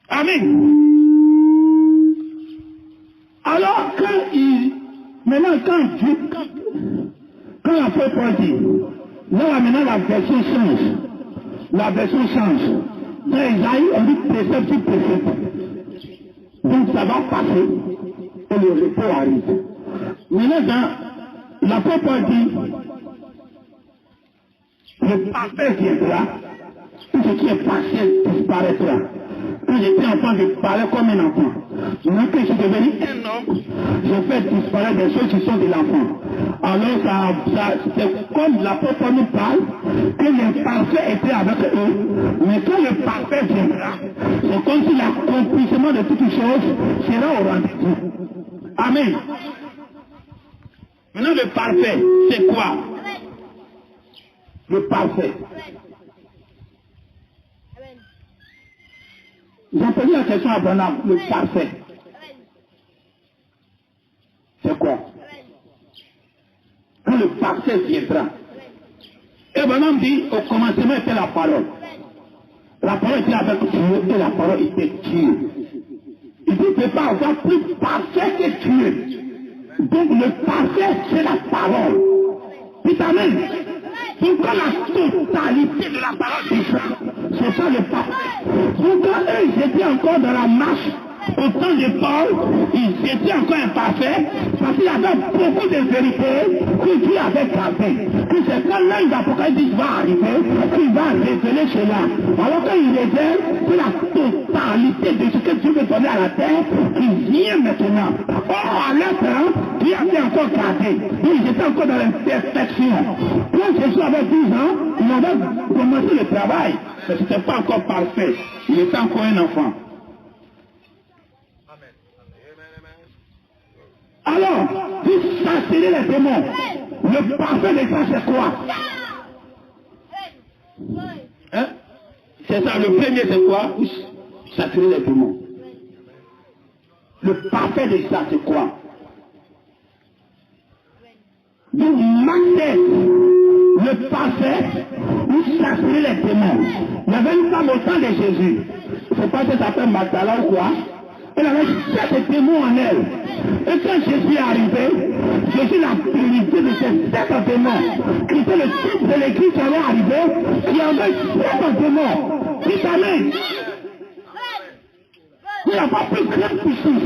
Amen. Alors, quand l'apôtre Paul dit, là maintenant la version change. La version change. Dans Isaïe, on dit précepte sur précepte. Donc ça va passer et le repos arrive. Maintenant, l'apôtre Paul dit, le parfait viendra, tout ce qui est partiel disparaîtra. Quand j'étais enfant, je parlais comme un enfant. Maintenant que je suis devenu un homme, je fais disparaître des choses qui sont de l'enfant. Alors c'est comme l'apôtre nous parle, que les parfaits étaient avec eux, mais quand le parfait viendra, c'est comme si l'accomplissement de toutes choses sera au rendez-vous. Amen. Maintenant le parfait, c'est quoi? Le parfait. J'ai posé la question à Branham, le parfait. C'est quoi? Quand le parfait viendra. Et Branham dit, au commencement était la parole. La parole était avec Dieu et la parole était Dieu. Il dit, il ne peut pas avoir plus parfait que Dieu. Donc le parfait, c'est la parole. Dites amen. Donc quand la totalité de la parole est ça, c'est ça le parfait. Donc quand eux, ils étaient encore dans la marche, au temps de Paul, ils étaient encore imparfaits, parce qu'il y avait beaucoup de vérités que Dieu avait gardées. Que c'est quand l'un d'Apocalypse va arriver, qu'il va révéler cela. Alors qu'il révèle que la totalité de ce que Dieu veut donner à la terre, il vient maintenant. Or, à leur temps, Dieu avait encore gardé. Ils étaient encore dans l'imperfection. Quand Jésus avait 12 ans, il avait commencé le travail, mais ce n'était pas encore parfait. Il était encore un enfant. Alors, vous chasserez les démons. Le parfait de ça, c'est quoi? Hein? C'est ça, le premier, c'est quoi? Vous chasserez les démons. Le parfait de ça, c'est quoi? Donc, Marc, le parfait, vous chasserez les démons. Il y avait une femme au temps de Jésus. Je ne sais pas si ça s'appelle Magdala ou quoi. Elle avait 7 démons en elle. Et quand Jésus est arrivé, Jésus l'a purifié de ces 7 démons. Qui était le type de l'église qui allait arriver, qui avait 7 démons. Dites amen. Il n'y a pas plus grande puissance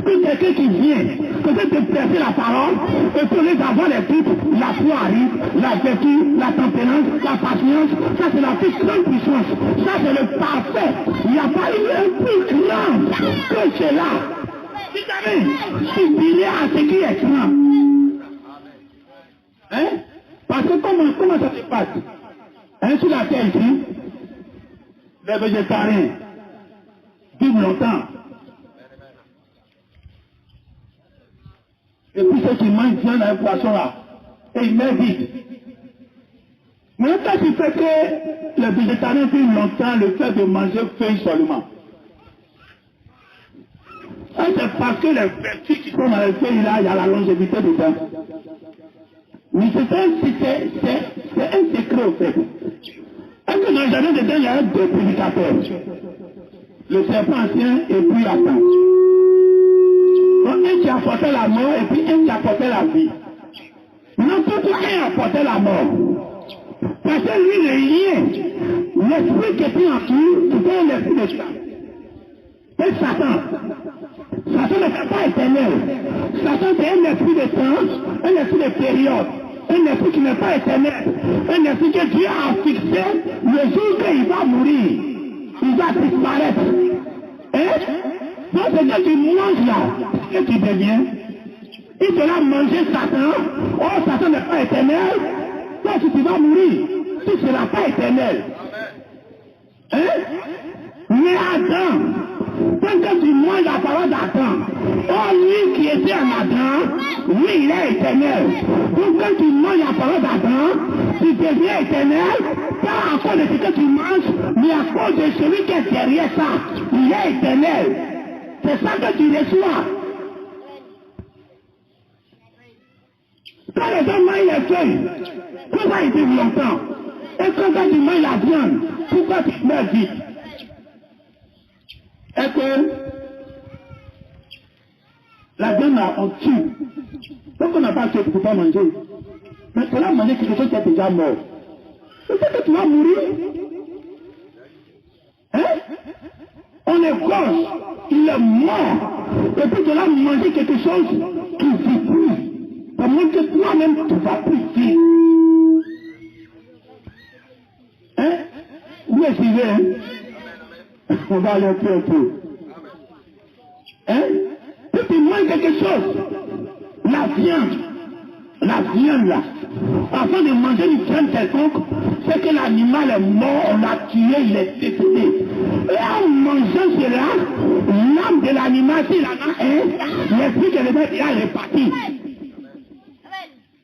que quelqu'un qui vient, peut-être de percer la parole, et pour les avoir les types, la foi arrive, la vertu, la tempérance, la patience, ça c'est la plus grande puissance. Ça c'est le parfait. Il n'y a pas une plus grande que cela. Vous savez, subir à ce qui est grand. Hein? Parce que comment ça se passe? Hein, sur la terre ici, les végétariens vivent longtemps. Et puis ceux qui mangent bien dans les poissons là, et ils meurent vite. Mais quand tu fais que les végétariens vivent longtemps, le fait de manger feuilles seulement. Ça c'est parce que les vertus qui sont dans les feuilles là, il y a la longévité dedans. Mais c'est un secret au fait. Est-ce que dans le jardin dedans, il y a deux prédicateurs? Le serpent ancien et puis Adam. Donc un qui apportait la mort et puis un qui apportait la vie. Non, pourquoi un apportait la mort? Parce que lui, le lien, l'esprit qui était en lui, c'était l'esprit de Satan. Et Satan. Satan ne fait pas éternel. Satan c'est un esprit de temps, un esprit de période. Un esprit qui n'est pas éternel. Un esprit que Dieu a fixé le jour qu'il va mourir. Il va disparaître. Hein? Donc c'est que tu manges là, que tu deviens. Il te l'a mangé Satan. Oh, Satan n'est pas éternel. Donc si tu vas mourir, tu ne seras pas éternel. Hein? Mais Adam, quand tu manges la parole d'Adam, oh lui qui était en Adam, lui il est éternel. Donc quand tu manges la parole d'Adam, tu deviens éternel, pas à cause de ce que tu manges, mais à cause de celui qui est derrière ça. Il est éternel. C'est ça que tu reçois. Quand les gens mangent les feuilles, pourquoi ils vivent longtemps? Et quand tu manges la viande, pourquoi tu meurs vite? Est-ce que la viande on tue? Donc on n'a pas tué pour ne pas manger. Mais tu vas manger quelque chose qui est déjà mort. C'est que tu vas mourir. Hein? On est gauche, il est mort. Et puis tu vas manger quelque chose qui ne vit plus. Pour moi que toi-même tu ne vas plus vivre. Hein? Où est-ce qu'il est? Hein? On va aller un peu. Hein? Puis tu manges quelque chose. La viande là. Avant de manger une viande quelconque, c'est que l'animal est mort, on l'a tué, il est décédé. Et en mangeant cela, l'âme de l'animal, s'il en a un, l'esprit de l'animal, il est reparti.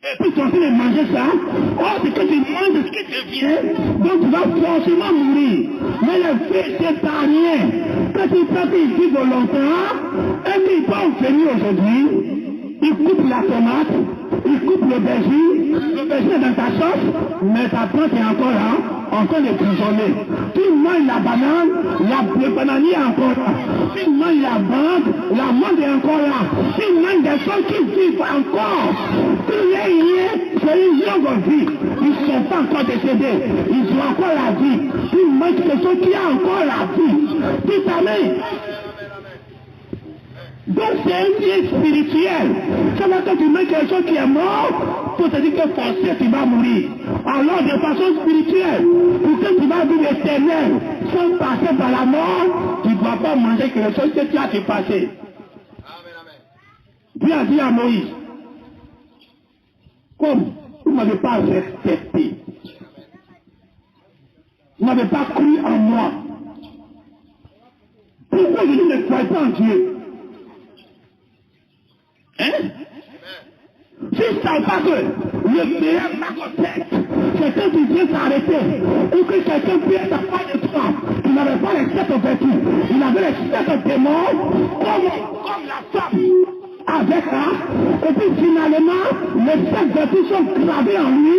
Et puis tu es en train de manger ça, oh c'est que tu manges ce qui te vient, donc tu vas forcément mourir. Mais les végétariens, quand ils pensent qu'ils vivent longtemps, et qu'ils vont venir aujourd'hui, ils coupent la tomate, ils coupent l'aubergine est dans ta sauce, mais ta plante est encore là, en train de prisonner. Tu manges la banane, le bananier est encore là. Tu manges la menthe est encore là. Tu manges des choses qui vivent encore. Tu les liens, c'est une longue vie. Ils ne sont pas encore décédés. Ils ont encore la vie. Tu manges quelque chose qui a encore la vie. Tu t'amènes. Donc c'est un vie spirituel. Ça veut dire que tu mets quelque chose qui est mort, pour te dire que forcément tu vas mourir. Alors de façon spirituelle, pour que tu vas vivre éternel, sans passer par la mort, tu ne dois pas manger quelque chose que tu as dépassé. Dieu a dit à Moïse, comme vous ne m'avez pas respecté, vous n'avez pas cru en moi, pourquoi je ne crois pas en Dieu? Hein? Si je ne savais pas que le meilleur macotec, quelqu'un qui vient s'arrêter, ou que quelqu'un vient s'apprendre de toi, il n'avait pas les sept vertus, il avait les sept démons, comme la femme avec elle, et puis finalement, les sept vertus sont gravées en lui,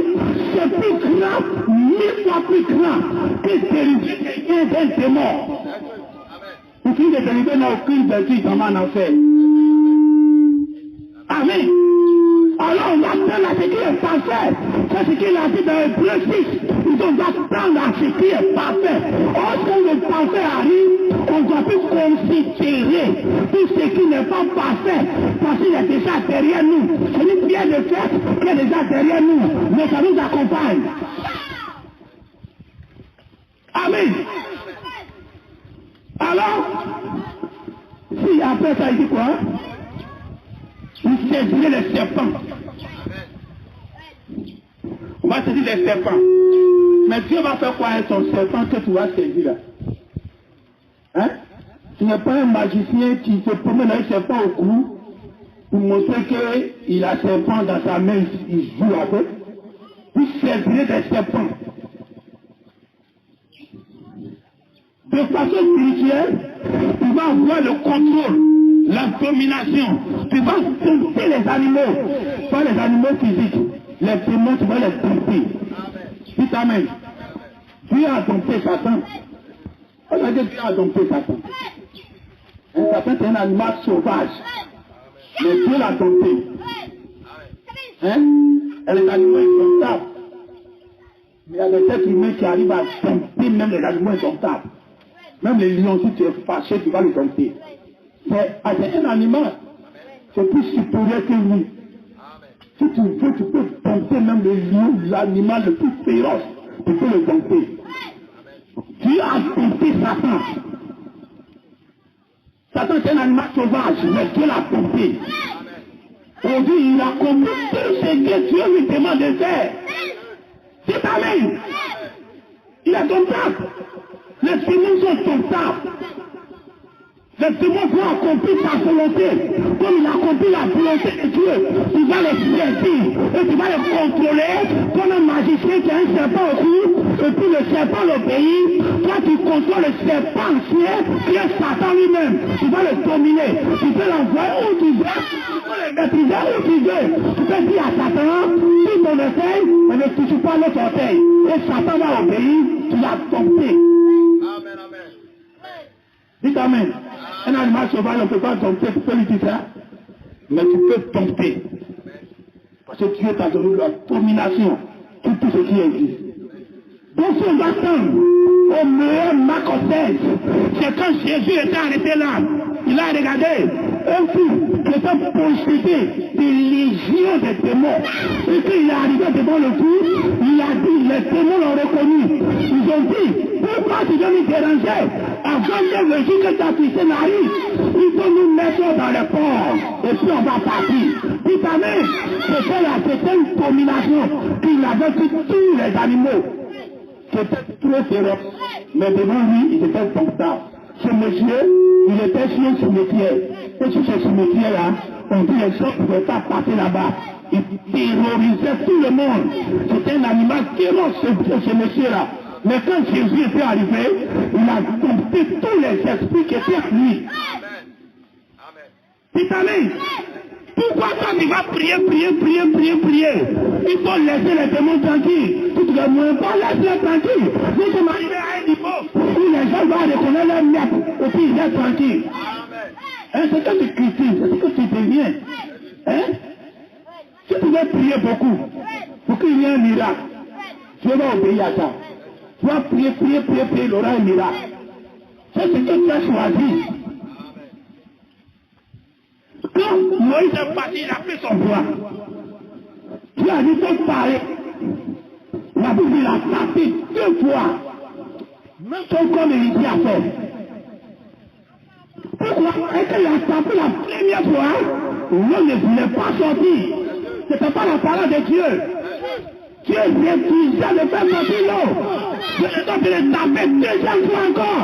c'est plus grave, 1000 fois plus grave, que dériver quelqu'un d'un démon. Pour qui de dériver n'a aucune vertu dans mon enfer. Amen. Alors on va prendre à ce qui est parfait. C'est ce qu'il a dit dans Hébreux 6. On va prendre à ce qui est parfait. Lorsque le parfait arrive, on doit plus considérer tout ce qui n'est pas parfait. Parce qu'il est déjà derrière nous. C'est une pierre de fait qui est déjà derrière nous. Mais ça nous accompagne. Amen. Alors, si après ça il dit quoi? Vous saisirez les serpents. On va saisir les serpents. Mais Dieu va faire quoi avec ton serpent que tu vas saisir là? Hein? Tu n'es pas un magicien qui se promène avec un serpent au cou pour montrer qu'il a un serpent dans sa main, il joue avec. Vous saisirez des serpents. De façon spirituelle, tu vas avoir le contrôle, la domination. Tu vas dompter les animaux, pas les animaux physiques. Les démons, tu vas les dompter. Dites Amen. Dieu a dompté Satan. On a dit Dieu a dompté Satan. Satan c'est un animal sauvage. Mais Dieu l'a dompté. Hein? Et les animaux indomptables. Mais il y a des êtres humains qui arrivent à dompter même les animaux indomptables. Même les lions, si tu es fâché, tu vas les dompter. C'est un animal. C'est plus supérieur que lui. Si tu veux, tu peux dompter même le lion, l'animal le plus féroce. Tu peux le dompter. Dieu a dompté Satan. Satan c'est un animal sauvage, mais Dieu l'a dompté. Aujourd'hui, il a compris tout ce que Dieu lui demande de faire. C'est Amen. Il est domptable. Les démons sont domptables. Les démons vont accomplir sa volonté. Comme il a accompli la volonté de Dieu, tu vas les servir et tu vas les contrôler comme un magicien qui a un serpent au cou, et puis le serpent l'obéit. Toi, tu contrôles le serpent ancien qui est Satan lui-même. Tu vas le dominer. Tu peux l'envoyer où tu veux. Tu peux le maîtriser où tu veux. Tu peux dire à Satan, tu ton orteil, mais ne touche pas l'autre orteil. Et Satan va obéir, tu l'as dompté. Amen, amen. Dites Amen. Un animal sauvage, on ne peut pas dompter, tu peux lui dire ça. Mais tu peux dompter. Parce que Dieu t'a donné la domination sur tout ce qui existe. Donc si on va attendre au meilleur macotèse, c'est quand Jésus était arrêté là, il a regardé un fou qui était possédé des légions de démons. Et quand il est arrivé devant le fou, il a dit, les démons l'ont reconnu. Ils ont dit, pourquoi tu dois nous déranger? Avant même le jour que ta fille n'arrive, il faut nous mettre dans le port. Et puis on va partir. Dites Amen. C'était une domination qu'il avait sur tous les animaux. C'était très féroce. Mais devant lui, il était domptable. Ce monsieur, il était sur un cimetière. Et sur ce cimetière-là, on dit les gens ne pouvaient pas passer là-bas. Il terrorisait tout le monde. C'était un animal féroce, ce monsieur-là. Mais quand Jésus était arrivé, il a dompté tous les esprits qui étaient en lui. Dites Amen. Pourquoi toi tu vas prier? Il faut laisser les démons tranquilles. Tu foutent le moins pas, laisse-les tranquille. Nous sommes arrivés à un niveau où les gens vont reconnaître leur miette et puis ils restent tranquilles. Hein, c'est que tu critiques, c'est ce que tu deviens. Hein? Si tu veux prier beaucoup, pour qu'il y ait un miracle, tu vas obéir à ça. Tu vas prier, il aura un miracle. C'est ce que tu as choisi. Quand Moïse est parti, il a pris son voix. Tu as dit de parler. La Bible, il a tapé 2 fois. Même son corps Élie a fait. Pourquoi est-ce qu'il a tapé la première fois? L'homme ne voulait pas sortir. Ce n'était pas la parole de Dieu. Dieu refusait de faire sortir l'eau. Je ne dois pas le taper 2e fois encore.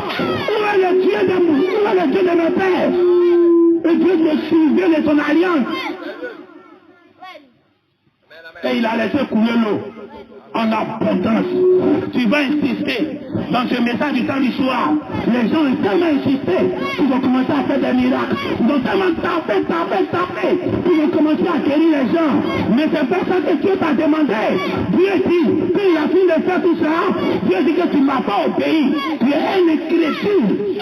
Où est le Dieu de mon, où est le Dieu de mon père? Et Dieu me suivait de son alliance. Et il a laissé couler l'eau en abondance. Tu vas insister dans ce message du temps du soir. Les gens ont tellement insisté qu'ils ont commencé à faire des miracles. Ils ont tellement tapé. Ils ont commencé à guérir les gens. Mais c'est pas ça que Dieu t'a demandé. Dieu dit, quand il a fini de faire tout ça, Dieu dit que tu ne m'as pas obéi. Tu es un incrédule.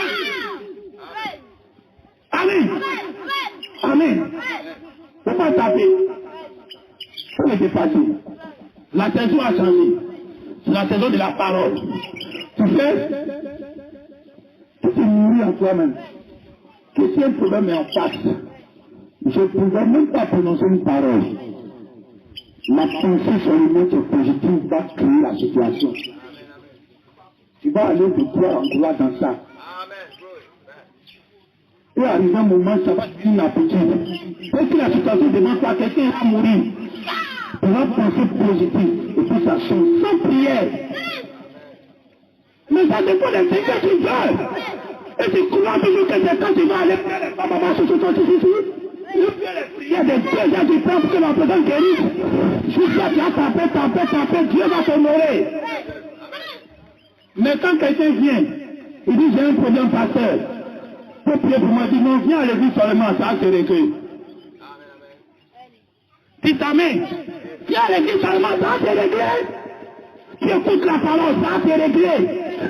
Amen. Amen. Il ne faut pas taper. Il faut le dépasser. La saison a changé. C'est la saison de la parole. Tu sais, tu mourir en toi-même. Que si un problème est en face, je ne pouvais même pas prononcer une parole. La pensée sur le mot positif va créer la situation. Tu vas aller de droit en droit dans ça. Et arrivé un moment, ça va devenir une habitude. Parce que la situation devant toi, quelqu'un va mourir. Tu vas penser positif. Et puis ça change sans prière. Mais ça dépend de ce que tu veux. Et tu crois toujours que c'est quand tu vas aller faire les femmes, il y a des 2 heures du temps pour que la personne guérisse. Jusqu'à tu as tapé, Dieu va t'honorer. Mais quand quelqu'un vient, il dit j'ai un problème pasteur. Pour prier pour moi, il dit non, viens à l'église seulement, ça va se régler. Dis ta main. Viens à l'église seulement, ça va se régler. Tu écoutes la parole, ça va se régler.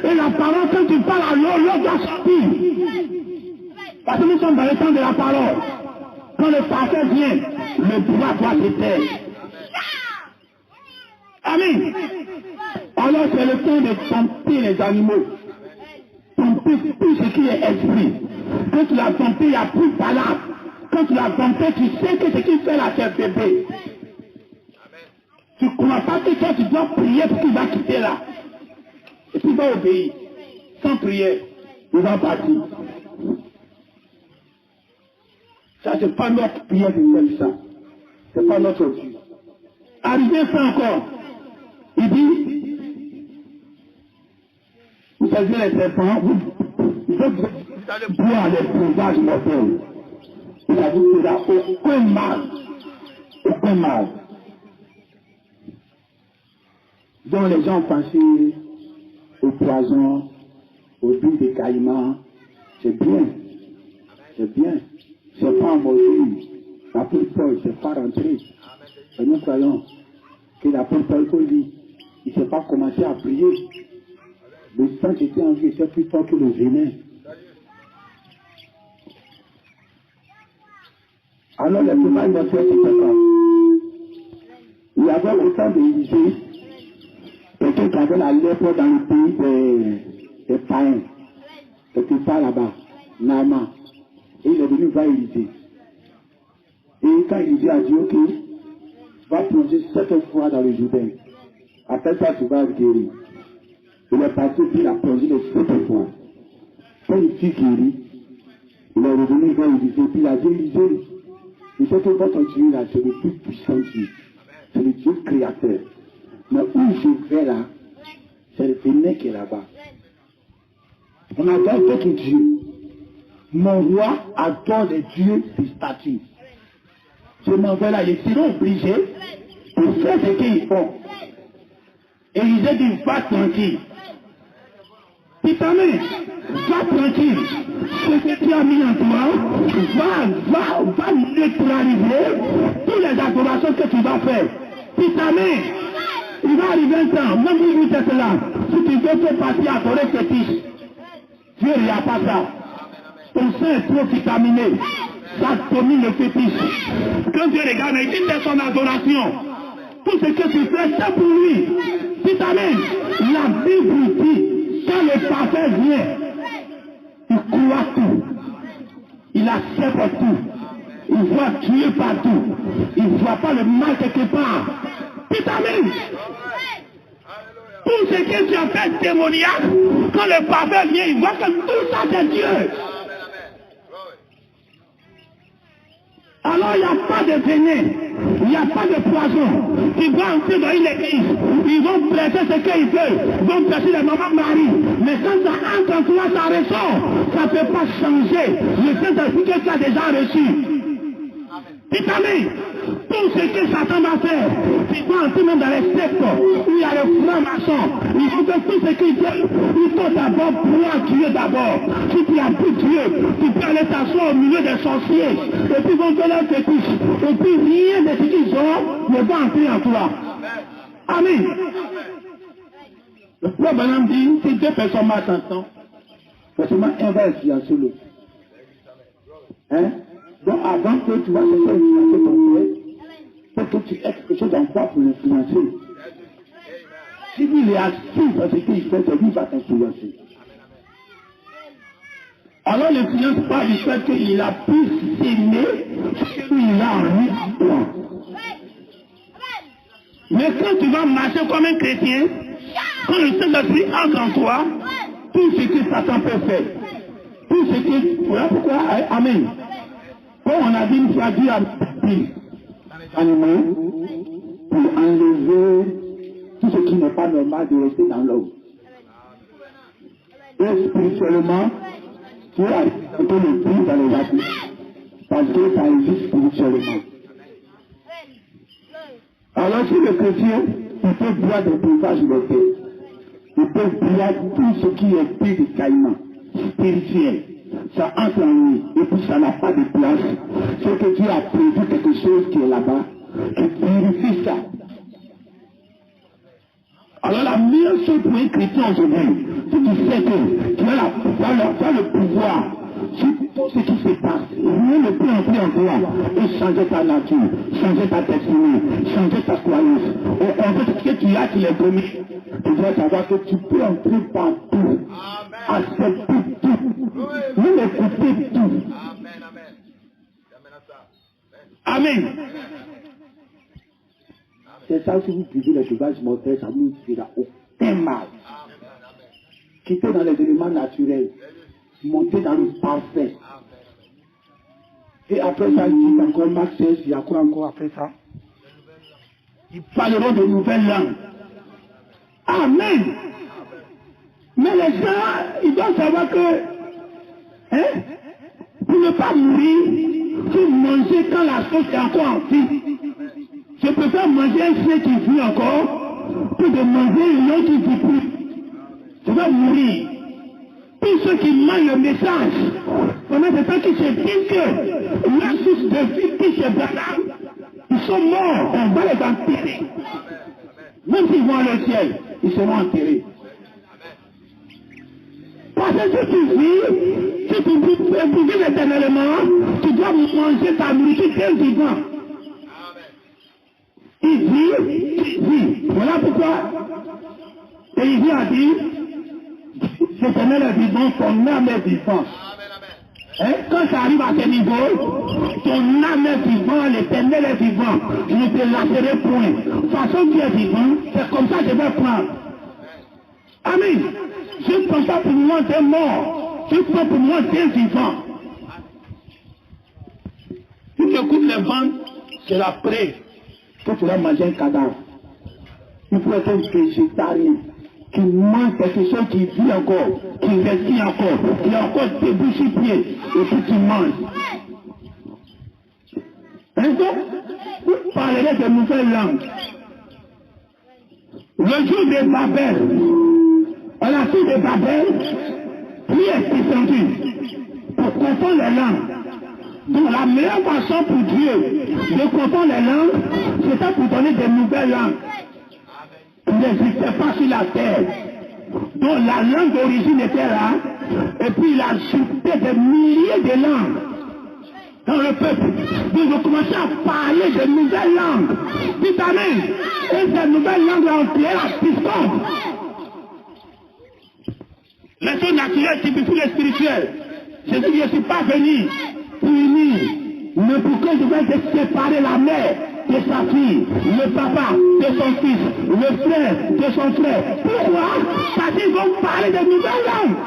Et la parole, quand tu parles à l'eau doit sortir. Parce que nous sommes dans le temps de la parole. Quand le pasteur vient, le pouvoir doit se taire. Amen. Alors c'est le temps de dompter les animaux. Dompter tout ce qui est esprit. Quand tu l'as dompté, il n'y a plus de palabres. Quand tu l'as dompté, tu sais que ce qui fait la terre bébé. Tu ne crois pas que toi tu dois prier pour qu'il va quitter là. Et tu vas obéir. Sans prière, il va partir. Ça, c'est pas notre prière de faire ça. C'est pas notre Dieu. Arrivé ça encore. Il dit, vous savez les serpents, vous allez boire les breuvages mortels. Il a dit qu'il n'y a aucun mal. Aucun mal. Donc les gens pensaient au poison, au but des caïmans. C'est bien. C'est bien. C'est pas en maudit. L'apôtre Paul, c'est pas rentré. Et nous croyons que l'apôtre Paul dit, il ne s'est pas commencé à prier. Le sang qui était en lui était plus fort que le venin. Alors les pouvoirs mortels, c'était quoi? Il y avait autant d'Élysée, quelqu'un qui avait la lèpre dans le pays des païens, quelque part là-bas, Naaman. Et il est venu voir Élysée. Et quand Élysée a dit, ok, va plonger 7 fois dans le Jourdain. Après ça, tu vas guérir. Il est parti, puis il a plongé les 7 fois. Quand il fut guéri, il est revenu voir Élysée, puis il a dit, Élysée, je sais que votre Dieu là, c'est le plus puissant Dieu. C'est le Dieu créateur. Mais où je vais là, c'est le venin qui est là-bas. On adore d'autres dieux. Mon roi adore les dieux des statues. Je m'en vais là, ils seront obligés de faire ce qu'ils font. Et ils ont dit, va tranquille. Pitamé, va tranquille. Ce que tu as mis en toi, va neutraliser toutes les adorations que tu vas faire. Pitamé, Il va arriver un temps, même si vous êtes là, si tu veux faire partie à ton fétiche, Dieu n'y a pas ça. Ton sein est trop vitaminé. Ça domine le fétiche. Quand Dieu regarde, il dit c'est son adoration. Tout ce que tu fais, c'est pour lui. Si t'amènes, la Bible dit, quand le parfait vient, il croit tout. Il accepte tout. Il voit Dieu partout. Il ne voit pas le mal quelque part. Si t'amènes. Tout ce que tu as fait démoniaque, quand le parfait vient, il voit que tout ça c'est Dieu. Alors il n'y a pas de venin, il n'y a pas de poison. Ils vont entrer dans une église, ils vont prêcher ce qu'ils veulent, ils vont prêcher les mamans Marie. Mais quand ça entre en toi, ça ressort, ça ne peut pas changer le Saint-Esprit que tu as déjà reçu. Amen. Tout ce que Satan va faire, tu vas entrer même dans les sectes où il y a le franc-maçon. Il faut que tout ce qu'il fait, il faut d'abord pouvoir Dieu d'abord. Si tu as plus Dieu, tu peux aller t'asseoir au milieu des sorciers. Et puis ils vont faire leur fétiche. Et puis rien de ce qu'ils ont ne va entrer en toi. Amen. Le problème dit, si deux personnes marchent ensemble, forcément un va influencer l'autre. Hein? Donc avant que tu vas chercher à influencer ton frère, faut que tu aies quelque chose en toi pour l'influencer. Si il est assis dans ce qu'il fait, c'est lui qui va t'influencer. Alors l'influence pas du fait qu'il a pu s'aimer ce qu'il a en lui en toi. Mais quand tu vas marcher comme un chrétien, quand le Saint-Esprit entre en toi, tout ce que Satan peut faire, tout ce que... Voilà pourquoi, amen. Comme on a dit une fois, Dieu a dit animaux pour enlever tout ce qui n'est pas normal de rester dans l'homme. Et spirituellement, Dieu a été le plus dans les habits. Parce que ça existe spirituellement. Alors si le chrétien, il peut boire des breuvages de paix. Il peut boire tout ce qui est purification spirituel. Ça entre en lui, et puis ça n'a pas de place. C'est que Dieu a prévu quelque chose qui est là-bas, qui purifie ça. Alors la meilleure chose pour un chrétien aujourd'hui, c'est que tu sais que tu as le pouvoir sur tout ce qui se passe. Rien ne peut entrer en toi et changer ta nature, changer ta destinée, changer ta croyance. Et en fait, ce que tu as, tu l'es commis. Tu dois savoir que tu peux entrer partout, accepter tout, même écouter tout. Amen. C'est ça, si vous buvez les sauvages mortels, ça ne vous fera aucun mal. Quittez dans les éléments naturels, montez dans le parfait. Et après ça, il dit encore Max 16, il y a quoi encore après ça? Ils parleront de nouvelles langues. Amen. Mais les gens, ils doivent savoir que, pour ne pas mourir, il faut manger quand la sauce est encore en vie. Je préfère manger un chien qui vit encore que de manger une autre qui vit plus. Je vais mourir. Tous ceux qui mangent le message, on a des gens qui se disent que la source de vie qui se balade, ils sont morts, on va les enterrer. Même s'ils vont au ciel, ils seront enterrés. Parce que si tu vis, si tu vis éternellement, tu dois manger ta nourriture dès le vivant. Il dit, voilà pourquoi. Et il a dit, l'éternel est vivant, ton âme est vivante. Quand ça arrive à ce niveau, ton âme est vivant, l'éternel est vivant. Je ne te lâcherai point. De toute façon, tu es vivant, c'est comme ça que je vais prendre. Amen. Je ne prends pas pour moi, tu es mort. Je prends pour moi, tu es vivant. Si tu écoutes les ventes, c'est la preuve que tu vas manger un cadavre. Il faut être un végétarien qui mange quelque chose qui vit encore, qui respire encore, qui est encore debout sur pied, et puis tu manges. Vous parlerez de nouvelles langues. Le jour de Babel, à la suite de Babel, qui est descendu pour comprendre les langues. Donc la meilleure façon pour Dieu de comprendre les langues, c'est ça pour donner de nouvelles langues. n'existait pas sur la terre. Donc la langue d'origine était là, et puis il a ajouté des milliers de langues dans le peuple. Donc ils ont commencé à parler de nouvelles langues. Dites amen. Et ces nouvelles langues ont créé la puissance. Les choses naturelles typifient les spirituels. Je dis, je ne suis pas venu pour unir, mais pour que je vais séparer la mère de sa fille, le papa de son fils, le frère de son frère. Pourquoi? Parce qu'ils vont parler de nouvelles langues.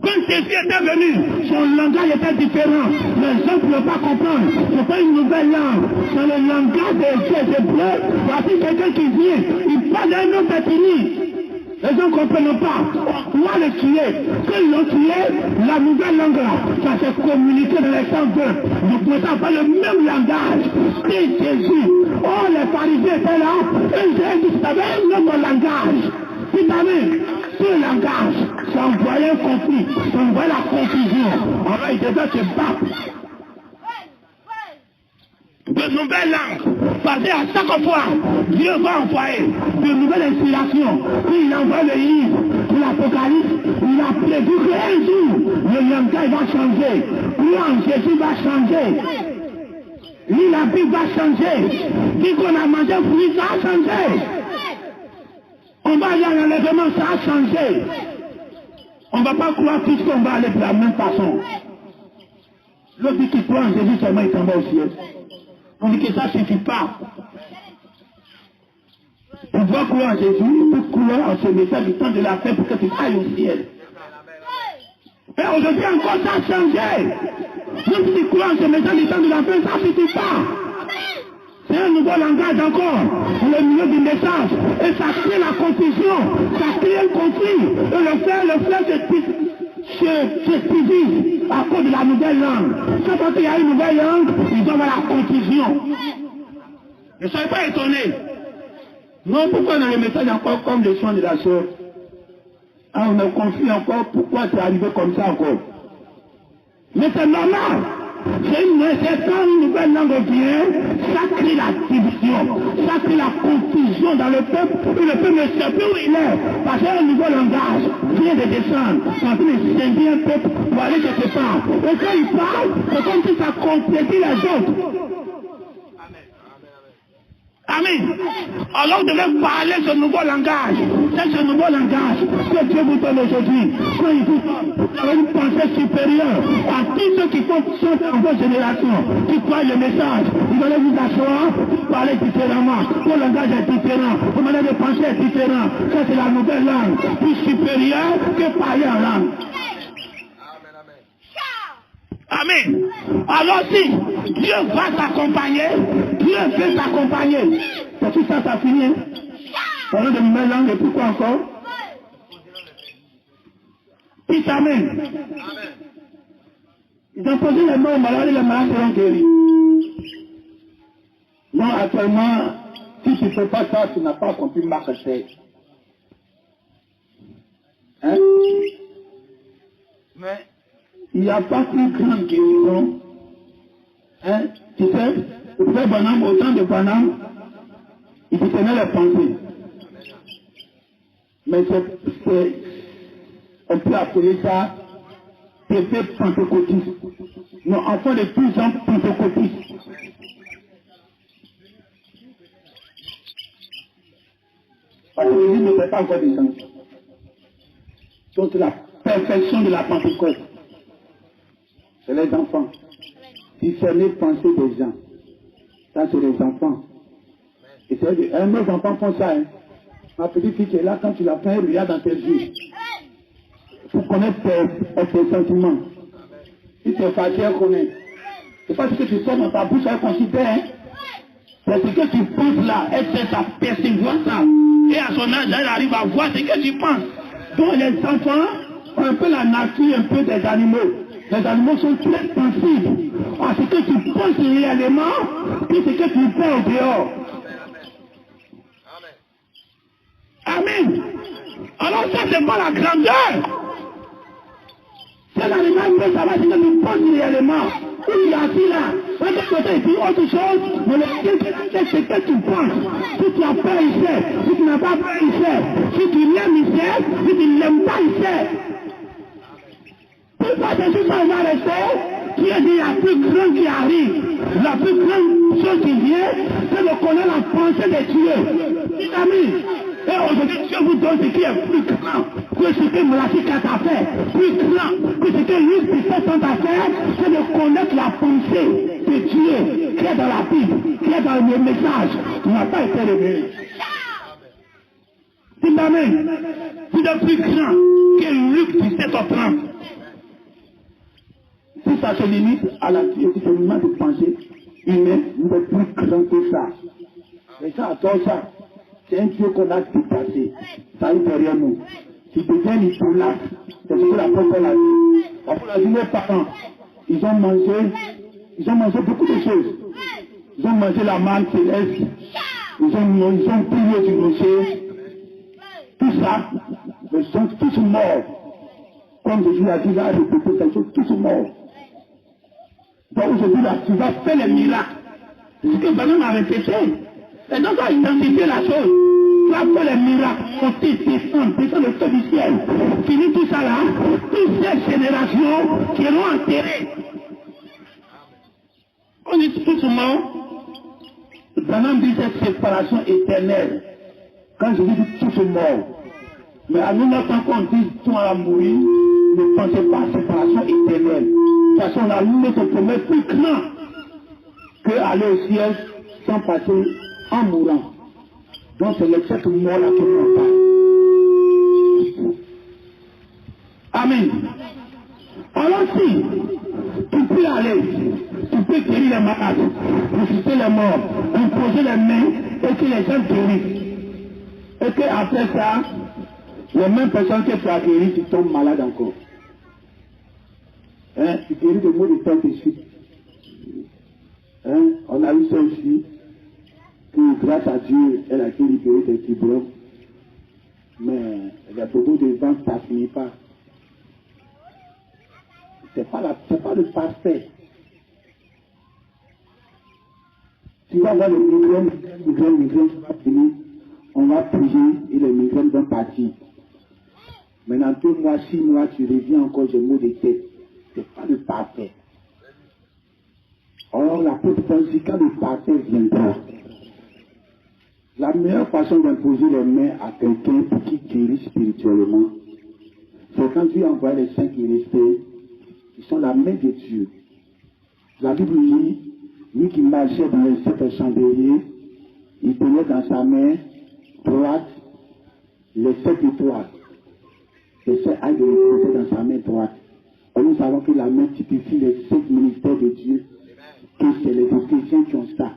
Quand Jésus était venu, son langage était différent. Les gens ne pouvaient pas comprendre. C'était une nouvelle langue. C'est le langage des Hébreux. Voici quelqu'un qui vient, il parle d'un autre ethnie. Les gens ne comprennent pas. Pourquoi le tuer? Quand ils l'ont tué, la nouvelle langue là, ça s'est communiqué dans les sangs d'eux. Vous pouvez pas le même langage que Jésus. Oh, les pharisiens étaient là, et Jésus savait un autre langage. Vous savez, ce langage, ça envoyait un conflit, ça envoyait la confusion. Alors ils devaient se battre. De nouvelles langues, parce qu'à chaque fois, Dieu va envoyer de nouvelles inspirations. Puis il envoie le livre de l'Apocalypse, il a prévu qu'un jour, le langage va changer. Lui en Jésus va changer. Lui la Bible va changer. Dit qu'on a mangé fruit, ça a changé. On va aller à l'enlèvement, ça a changé. On ne va pas croire tout ce qu'on va aller de la même façon. L'autre qui croit en Jésus seulement, il s'en va au ciel. On dit que ça ne suffit pas. On doit croire en Jésus, il faut croire en ce message du temps de la paix pour que tu ailles au ciel. Et aujourd'hui encore, ça a changé. Même si tu crois en ce message du temps de la paix, ça ne suffit pas. C'est un nouveau langage encore, le milieu du message. Et ça crée la confusion, ça crée un conflit. Et le frère se divise à cause de la nouvelle langue. Quand il y a une nouvelle langue, ils ont la confusion. Ne soyez pas étonnés. Non, pourquoi dans le message encore comme le chant de la sœur? Ah, on est confus encore, pourquoi c'est arrivé comme ça encore? Mais c'est normal. C'est quand une nouvelle langue vient, ça crée la division, ça crée la confusion dans le peuple, et le peuple ne sait plus où il est, parce qu'un nouveau langage vient de descendre, c'est en train de scinder un peuple pour aller quelque part. Et quand il parle, c'est comme si ça complétait les autres. Amen. Alors vous devez parler ce nouveau langage. C'est ce nouveau langage que Dieu vous donne aujourd'hui. Quand il vous donne une pensée supérieure à tous ceux qui sont dans vos générations, qui croient le message, vous allez vous asseoir, vous parlez différemment. Vos langage est différent, vos manières de penser est différent. Ça c'est la nouvelle langue, plus supérieure que parler en langue. Amen. Alors si Dieu va t'accompagner, Dieu veut t'accompagner. C'est tout ça, ça finit. Parlons de nouvelles langues et pourquoi encore? Puis amen. Ils ont posé les mains aux malades et les malades seront guéris. Non, actuellement, si tu ne fais pas ça, tu n'as pas accompli marche 16. Hein? Mais il n'y a pas une grande guérison. Hein? Tu sais, le frère Branham, au temps de Branham, il tenait les pensées. Mais on peut appeler ça bébé pentecôtiste. Non, enfant de plus en pentecôtiste. Parce que l'Église ne fait pas encore des gens. Donc c'est la perfection de la Pentecôte. C'est les enfants. Discerner penser des gens. Ça, c'est les enfants. Et c'est nos enfants font ça. Hein. Ma petite fille qui est là, quand tu la fais, elle regarde dans tes yeux. Pour connaître tes sentiments. Si tu es fâché, elle connaît. C'est pas ce que tu sors dans ta bouche, elle considère. Hein. C'est ce que tu penses là. Elle fait ça, percevoir ça. Et à son âge, elle arrive à voir ce que tu penses. Donc les enfants ont un peu la nature, un peu des animaux. Les animaux sont très sensibles à ce que tu penses réellement et ce que tu fais au dehors. Amen. Alors ça, c'est pas la grandeur. C'est l'animal peut savoir ce que tu penses réellement. Où tu es assis là, l'autre côté, il dit autre chose, mais le Dieu c'est que tu penses. Si tu as peur, il sait. Si tu n'as pas peur, il sait. Si tu l'aimes, il sait. Si tu ne l'aimes pas, il sait. Pourquoi Jésus s'en va rester? Qui a dit la plus grande qui arrive, la plus grande chose qui vient, c'est de connaître la pensée de Dieu. Mes amis, et aujourd'hui, Dieu vous donne ce qui est plus grand que ce que Malachie a fait. Plus grand que ce que Luc 17 a fait, c'est de connaître la pensée de Dieu qui est dans la Bible, qui est dans le message, qui n'a pas été révélé. Dis Amen. Vous êtes plus grand que Luc 17 30. Si ça se limite à la seulement de pensée humaine, vous êtes plus grand que ça. Mais ça, attends ça. C'est un Dieu qu'on a dépassé. Ça arrive derrière nous. Qui devient l'idolâtre. C'est ce que l'apôtre a dit. L'apôtre a dit, mes parents, ils ont mangé beaucoup de choses. Ils ont mangé la manne céleste. Ils ont prié du rocher. Tout ça, ils sont tous morts. Comme Jésus a dit, il a répété quelque chose, tous morts. Donc aujourd'hui, là, tu vas faire les miracles. C'est ce que Bernard a répété. Et donc, on a identifié la chose. Tu vas faire les miracles, monter, descendre le feu du ciel. Fini tout ça là, toutes ces générations qui seront enterrées. On dit tout souvent, Bernard dit cette séparation éternelle. Quand je dis tous morts. Mais à nous, notre qu'on dit tout va mourir, ne pensez pas à séparation éternelle. De toute façon, on a notre promesse plus grand que aller au ciel sans passer en mourant. Donc c'est cette mort-là que nous parle. Amen. Alors si tu peux aller, tu peux guérir les malades, ressusciter les morts, imposer les mains et que les gens guérissent. Et qu'après ça, les mêmes personnes que tu as guéries, tu tombes malade encore. Hein? Tu guéris de mots de tête ici. Hein? On a eu ça ici, que grâce à Dieu, elle a été libérée des fibroses. Mais les bobos de vent, ça ne finit pas. C'est pas le pasteur. Tu vas voir le migraine, tu vas finir. On va prier et les migraines vont partir. Maintenant, 2 mois, 6 mois, tu reviens encore, j'ai mot de tête. C'est pas le parfait. Or, la petite dit quand le parfait viendra, la meilleure façon d'imposer les mains à quelqu'un pour qu'il guérisse spirituellement, c'est quand Dieu envoie les saints qui restaient, ils sont la main de Dieu. La Bible dit, lui qui marchait dans les 7 chandeliers, il tenait dans sa main droite les 7 étoiles. Les 7 ailes de l'étoile dans sa main droite. Et nous savons que la main typifie les 5 ministères de Dieu, que c'est les Éphésiens qui ont ça.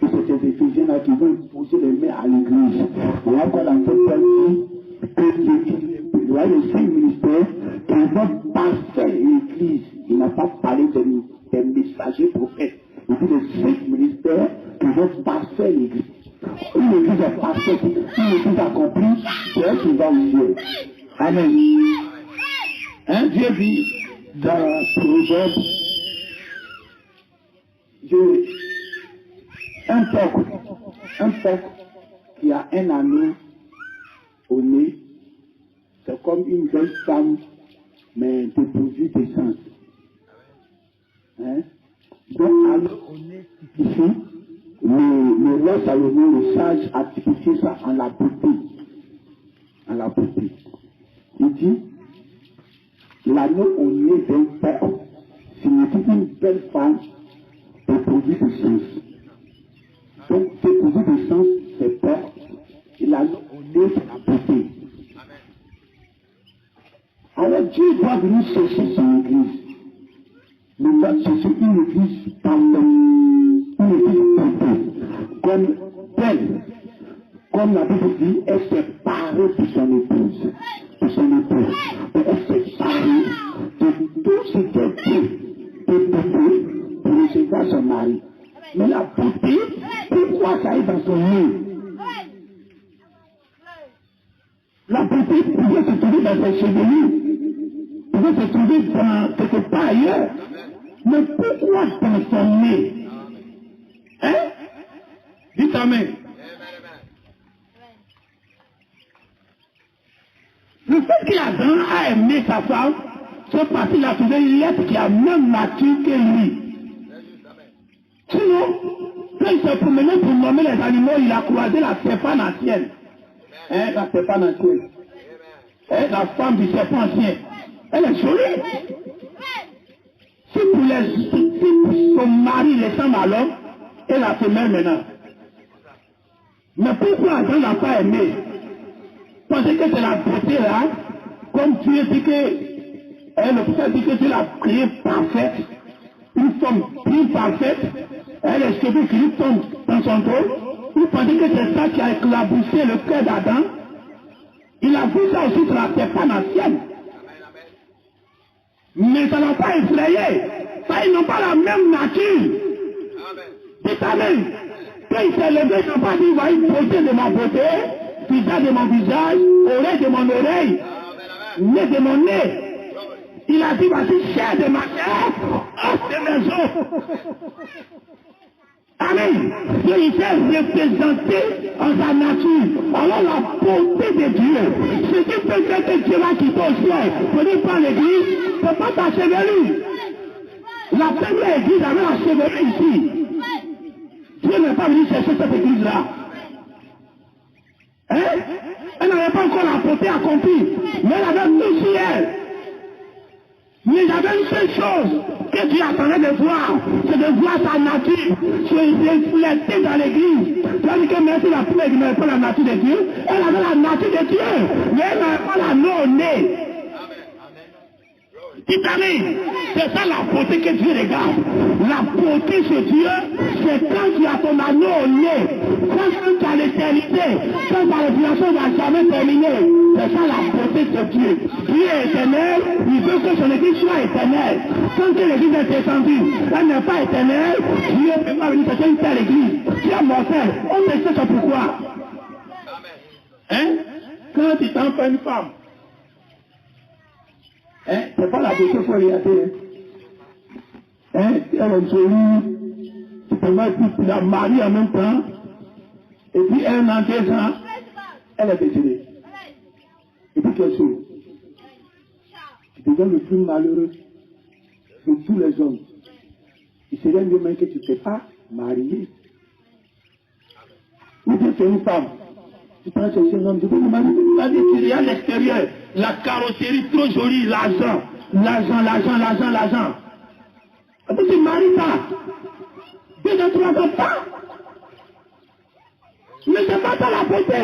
Et c'est ces Éphésiens-là qui vont poser les mains à l'église. On va voir dans cette partie que il y a les 5 ministères qui vont passer l'église. Il n'a pas parlé des messagers prophètes. Il dit les 5 ministères qui vont passer l'église. Une église est parfaite, une église accomplie, c'est elle qui va au ciel. Amen. Hein, Dieu dit dans Proverbe, un porc qui a un anneau au nez, c'est comme une belle femme, mais dépourvue d'essence. Hein? Donc, anneau au nez, ici, le roi Salomon, le sage, a typifié ça en la beauté. En la beauté. Il dit, l'anneau au nez d'un porc signifie une belle femme dépourvue de sens. Donc, dépourvue de sens, c'est porc. Et l'anneau au nez, c'est la beauté. Alors, Dieu doit venir chercher son église. Il doit chercher une église parfaite. Une église parfaite. Comme belle. Comme la Bible dit, elle s'est parée pour son épouse. Pour son épouse. Et elle s'est parée de tout ce qu'elle peut pour recevoir son mari. Mais la beauté, pourquoi ça arrive dans son nez? La beauté pouvait se trouver dans ses chevelures, pouvait se trouver dans quelque part ailleurs. Mais pourquoi dans son nez? Hein? Dites amen. Le fait qu'Adam a aimé sa femme, c'est parce qu'il a trouvé une lettre qui a même nature que lui. Sinon, quand il s'est promené pour nommer les animaux, il a croisé la serpent ancienne. Hein, la serpent ancienne. Hein, la femme du serpent ancien. Elle est jolie. Si pour son mari ressemble à l'homme, et la femelle maintenant. Mais pourquoi Adam n'a pas aimé? Parce que c'est la beauté là, comme Dieu dit que, le prophète dit que Dieu l'a créée parfaite, une femme plus parfaite, elle est cheveux qui lui tombent dans son dos. Vous pensez que c'est ça qui a éclaboussé le cœur d'Adam? Il a vu ça aussi sur la serpent ancienne. Mais ça n'a pas effrayé. Ça, ils n'ont pas la même nature. Dites amen. Quand il s'est levé, il n'a pas dit, voyez, beauté de ma beauté, visage de mon visage, oreille de mon oreille, nez de mon nez. Il a dit, voici, chair de ma chair, os de mes os. Amen. Dieu, il s'est représenté en sa nature. Alors la beauté de Dieu, ce qui peut faire que Dieu va quitter au ciel, venir par l'église, c'est pas ta chevelure. La première église avait la chevelure ici. Dieu n'est pas venu chercher cette église-là. Hein? Elle n'avait pas encore la beauté accomplie, mais elle avait tout sur elle. Mais il y avait une seule chose que Dieu attendait de voir, c'est de voir sa nature se refléter dans l'église. C'est-à-dire que même si la première église n'avait pas la nature de Dieu, elle avait la nature de Dieu, mais elle n'avait pas la nom au nez. Dites amen. C'est ça la beauté que Dieu regarde. La beauté chez Dieu, c'est quand tu as ton anneau au nez, quand tu as l'éternité, quand ta révélation ne va jamais terminer. C'est ça la beauté de Dieu. Dieu est éternel, il veut que son église soit éternelle. Quand l'église est descendue, elle n'est pas éternelle, Dieu ne peut pas venir chercher une telle église. Dieu est mortel. On ne sait ça pourquoi. Hein? Quand tu t'en fais une femme, hein? C'est pas la beauté qu'il faut regarder. Hein? Elle est jolie, tu peux mettre la mariée en même temps, et puis 1 an, 2 ans, elle est décédée. Et puis quelque chose, tu deviens le plus malheureux de tous les hommes. Il serait mieux même que tu ne t'es pas marié. Ou bien c'est une femme. Tu penses que c'est un homme, tu peux me marier, tu vas dire qu'il y a à l'extérieur, la carrosserie trop jolie, l'argent. Et puis tu ne maries pas. 2 ans, 3 ans, pas. Mais ce n'est pas ça la beauté.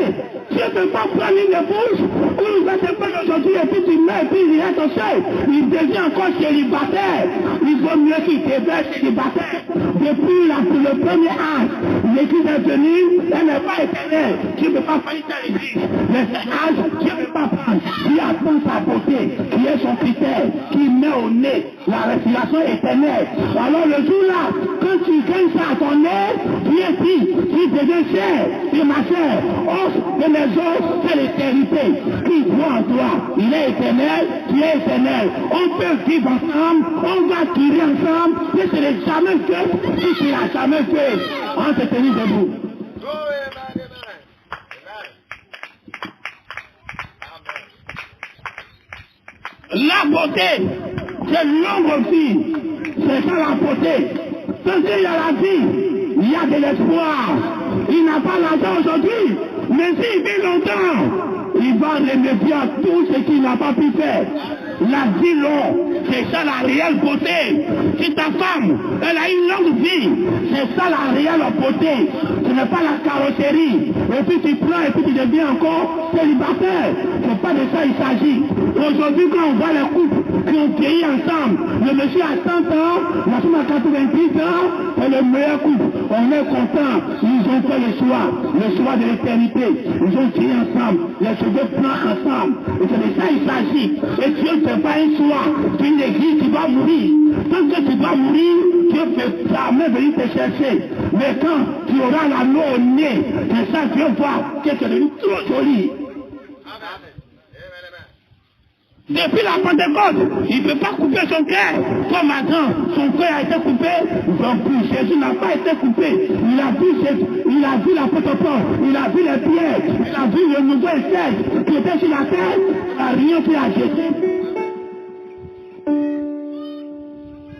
Dieu ne peut pas prendre une épouse, ou il va te prendre aujourd'hui, et puis tu mets, et puis il reste au seul. Il devient encore célibataire. Il vaut mieux qu'il devienne célibataire. Depuis le premier âge, l'église est venue, elle n'est pas éternelle. Dieu ne peut pas faire une telle église. Mais cet âge, Dieu ne peut pas prendre. Dieu attend sa beauté, qui est son critère, qui met au nez la respiration éternelle. Alors le jour-là, quand tu gagnes ça à ton nez, Dieu dit, tu deviens cher. Et ma chère, os de mes os, c'est l'éternité qui voit en toi. Il est éternel, tu es éternel. On peut vivre ensemble, on va tirer ensemble, mais ce n'est jamais fait, si tu n'as jamais fait. On se tenir debout. La beauté, c'est l'ombre aussi. C'est ça la beauté. Quand il y a la vie, il y a de l'espoir. Il n'a pas l'argent aujourd'hui, mais s'il vit longtemps, il va remédier à tout ce qu'il n'a pas pu faire. La vie longue, c'est ça la réelle beauté. Si ta femme, elle a une longue vie, c'est ça la réelle beauté. Ce n'est pas la carrosserie. Et puis tu prends et puis tu deviens encore célibataire. Ce n'est pas de ça il s'agit. Aujourd'hui, quand on voit les couples qui ont vieilli ensemble, le monsieur a 100 ans, la femme a 90 ans, c'est le meilleur couple. On est content. Ils ont fait le choix de l'éternité. Ils ont tiré ensemble, les cheveux blancs ensemble. Et c'est de ça il s'agit. Et Dieu ne fait pas un choix d'une église qui va mourir. Tant que tu vas mourir, Dieu peut jamais venir te chercher. Mais quand tu auras l'anneau au nez, c'est ça que Dieu voit que tu es devenu trop joli. Depuis la Pentecôte, il ne peut pas couper son cœur. Comme Adam, son cœur a été coupé. Donc Jésus n'a pas été coupé. Il a vu l'apôtre Paul, il a vu les pierres, il a vu le nouveau Esther qui était sur la terre. Il n'a rien pu à Jésus.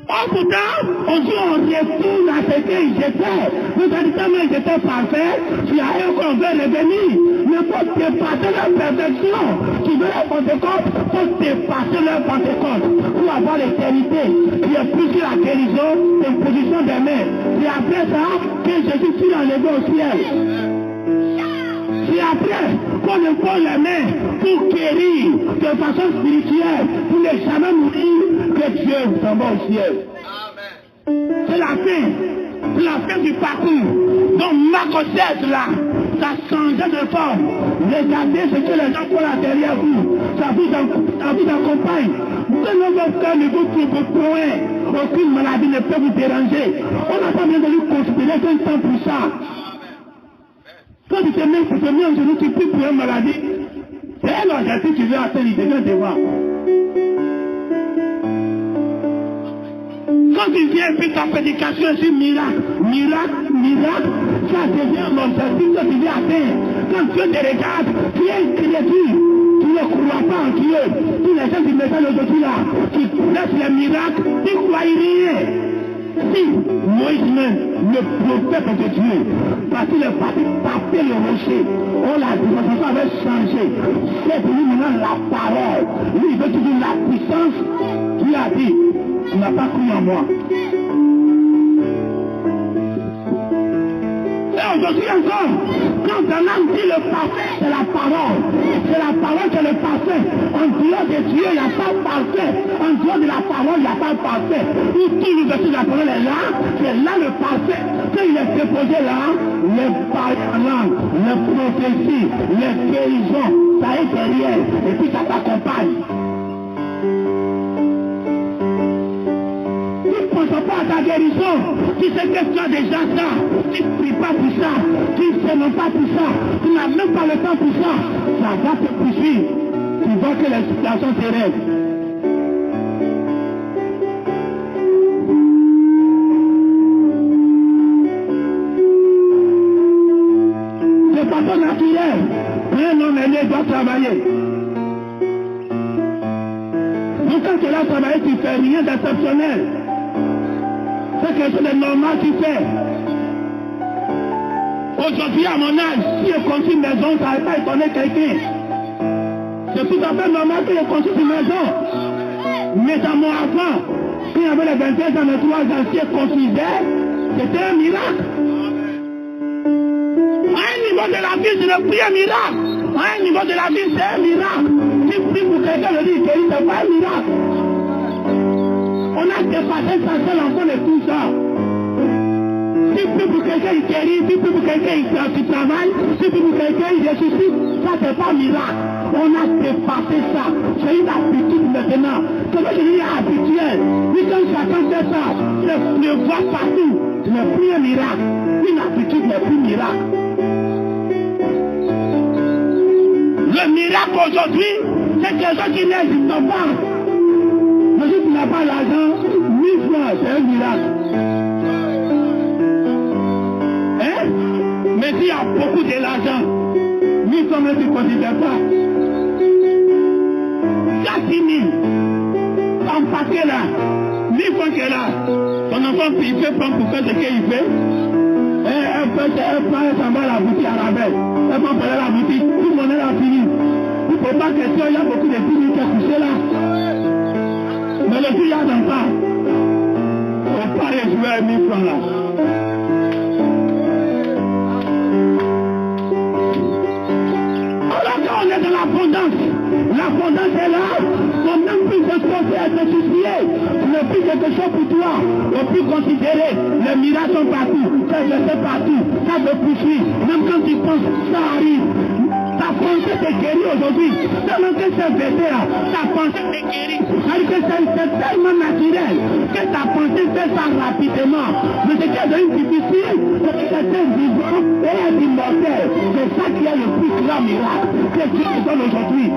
Or pourtant, on dit on retourne à ce qu'ils étaient. Nous véritablement ils étaient parfaits. Tu as eu qu'on veut revenir. Mais pour dépasser leur perfection, tu veux la Pentecôte, pour dépasser leur Pentecôte, pour avoir l'éternité. Il y a plus que la guérison, l'imposition des mains. C'est après ça que Jésus fut enlevé au ciel. C'est après qu'on ne pose les mains pour guérir de façon spirituelle, pour ne jamais mourir, que Dieu s'en va au ciel. C'est la fin du parcours. Donc Marc 16 là, ça changeait de forme. Regardez ce que les gens font là derrière vous. Ça vous accompagne. Que notre cœur ne vous trouve point. Aucune maladie ne peut vous déranger. On n'a pas besoin de vous considérer qu'un temps pour ça. Quand tu te mets en genoux, tu pries pour une maladie. C'est un objectif que tu veux atteindre, il devient devant. Quand tu viens et puis ta prédication est miracle, ça devient l'objectif que tu veux atteindre. Quand Dieu te regarde, tu es une créature, tu ne crois pas en Dieu. Tous les gens qui me font aujourd'hui là, qui laissent les miracles, tu ne crois rien. Si Moïse même, le prophète de Dieu, parce qu'il est parti taper le rocher, la dimension avait changé. C'est pour lui maintenant la parole. Lui, il veut toujours la puissance. Tu as dit, tu n'as pas cru en moi. Et aujourd'hui encore, quand un homme dit le parfait, c'est la parole. C'est la parole qui est le parfait. En dehors de Dieu, il n'y a pas de parfait. En dehors de la parole, il n'y a pas de parfait. Où tout l'ouverture de la parole est là, c'est là le parfait. Quand il est déposé là, les paroles, les prophéties, les guérisons, ça est derrière. Et puis ça t'accompagne. Ne pense pas à ta guérison. Tu sais que tu as déjà ça. Tu ne pries pas pour ça. Tu ne sais même pas pour ça. Tu n'as même pas le temps pour ça. Ça va te poursuivre. Tu vois que les situations se règlent. De façon naturelle, un homme aîné doit travailler. Donc quand tu es là travailler, tu ne fais rien d'exceptionnel. C'est quelque chose de normal qu'il fait. Aujourd'hui, à mon âge, si je construis une maison, ça ne va pas étonner quelqu'un. C'est tout à fait normal que je construise une maison. Mais dans mon enfant, quand il y avait les 21 ans, les 3 ans, si je construisais, c'était un miracle. À un niveau de la vie, c'est le plus un miracle. À un niveau de la vie, c'est un miracle. Si tu pries pour quelqu'un, le dit, c'est pas un miracle. On a dépassé ça seul enfant de tout ça. Si tu pries pour quelqu'un, il guérit. Si tu pries pour quelqu'un, il travaille. Si tu pries pour quelqu'un, il ressuscite. Ça, c'est pas un miracle. On a dépassé ça. C'est une habitude maintenant. Comment je dis habituel. Oui, quand chacun fait ça, tu le vois partout. Ce n'est plus un miracle. Une habitude n'est plus miracle. Le miracle aujourd'hui, c'est quelque chose qui n'existe pas. Mais si tu n'as pas l'argent, 1000 francs, c'est un miracle. Hein? Mais s'il y a beaucoup de l'argent, 1000 francs, tu ne considères pas. 4 000, en paquet là, 1000 francs qui est là, ton enfant, il fait prendre pour faire ce qu'il fait. Elle s'en va à la boutique à la belle. Elle va parler à la boutique, tout le monde est là fini. Il ne faut pas question, il y a beaucoup de filles qui sont couchées là. Mais le filles, il y a d'enfants. On ne peut pas les jouer à 1000 francs là. Alors qu'on est dans l'abondance. L'abondance est là. On n'a plus de choses à te soucier. Tu n'as plus quelque chose pour toi. On peut considérer les miracles sont partout. Ça je sais partout. Ça te poursuit. Même quand tu penses, ça arrive. Ta pensée te guérit aujourd'hui. Tellement que c'est vêté là. Ta pensée te guérit. C'est tellement naturel que ta pensée fait ça rapidement. Mais ce qui est devenu difficile, c'est que c'est vivant et immortel. C'est ça qui est le plus grand miracle que Dieu nous donne aujourd'hui.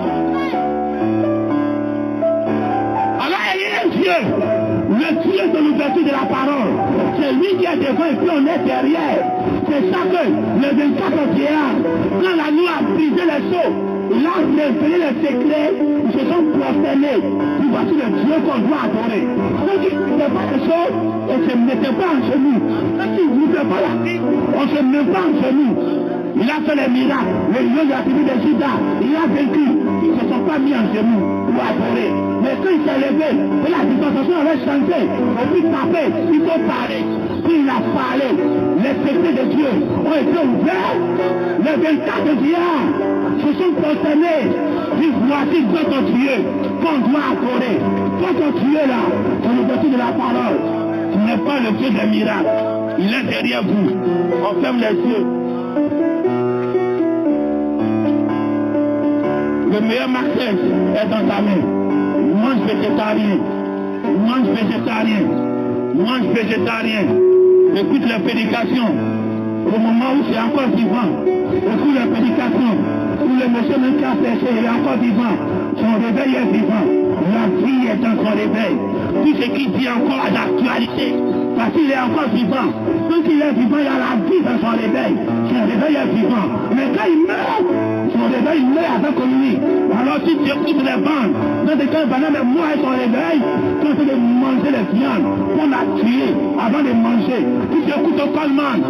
Dieu, le Dieu de l'ouverture de la parole, c'est lui qui est devant et puis on est derrière. C'est ça que le 24 vieillard, quand la nuit a brisé les seaux, il a révélé les secrets, ils se sont prosternés. Puis voici le Dieu qu'on doit adorer. Ceux qui ne faisaient pas les choses, on ne se mettait pas en genoux. Ceux qui ne voulaient pas la vie, on ne se met pas en genoux. Il a fait les miracles, le lion de la tribu de Juda, il a vaincu. Ils ne se sont pas mis en genoux pour adorer. Mais quand il s'est levé, et la dispensation avait changé, au plus taper, il faut parler. Puis il a parlé, les secrets de Dieu ont été ouverts. Les 24 vieillards se sont prosternés. Puis voici votre Dieu qu'on doit adorer. Votre Dieu là, c'est l'ouverture de la parole. Ce n'est pas le Dieu des miracles. Il est derrière vous. On ferme les yeux. Le meilleur marquage est dans ta main. Mange végétarien. Mange végétarien. Mange végétarien. Écoute les prédications. Au moment où c'est encore vivant. Écoute les prédications. Où le monsieur même qui a péché, il est encore vivant. Son réveil est vivant. La vie est dans son réveil. Tout ce qui dit encore à l'actualité. Parce qu'il est encore vivant. Quand il est vivant, il y a la vie dans son réveil. Son réveil est vivant. Mais quand il meurt, son réveil meurt avec lui. Alors si tu écoutes les bandes, dans des cas, pendant des mois et son réveil, quand tu veux manger les viandes, qu'on a tué avant de manger. Si tu écoutes Coleman,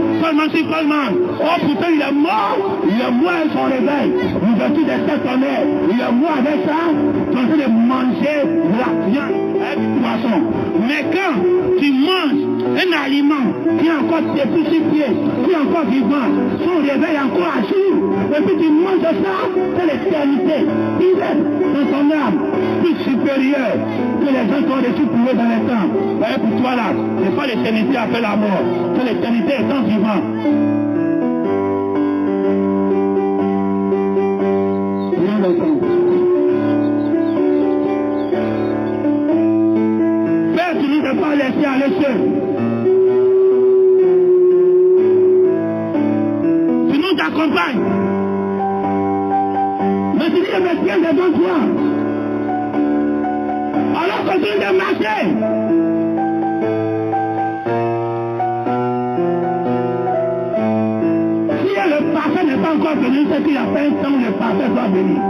oh putain il est mort et son réveil. L'ouverture des sept tonnerres, il est mort avec ça, quand tu veux manger la viande avec du poisson. Mais quand tu manges un aliment qui est encore dépoussifié, qui est encore vivant, son réveil est encore à jour, et puis tu manges ça, c'est l'éternité. Il est dans son âme plus supérieure que les gens qui ont reçu pour eux dans les temps. Et pour toi là, c'est pas l'éternité après la mort, c'est l'éternité étant vivant. Père, tu ne veux pas laisser aller seul. Tu nous accompagnes. Mais tu dis, mais tiens devant toi. Alors continue de marcher. Si le parfait n'est pas encore venu, c'est qu'il y a pas un temps où le parfait doit venir.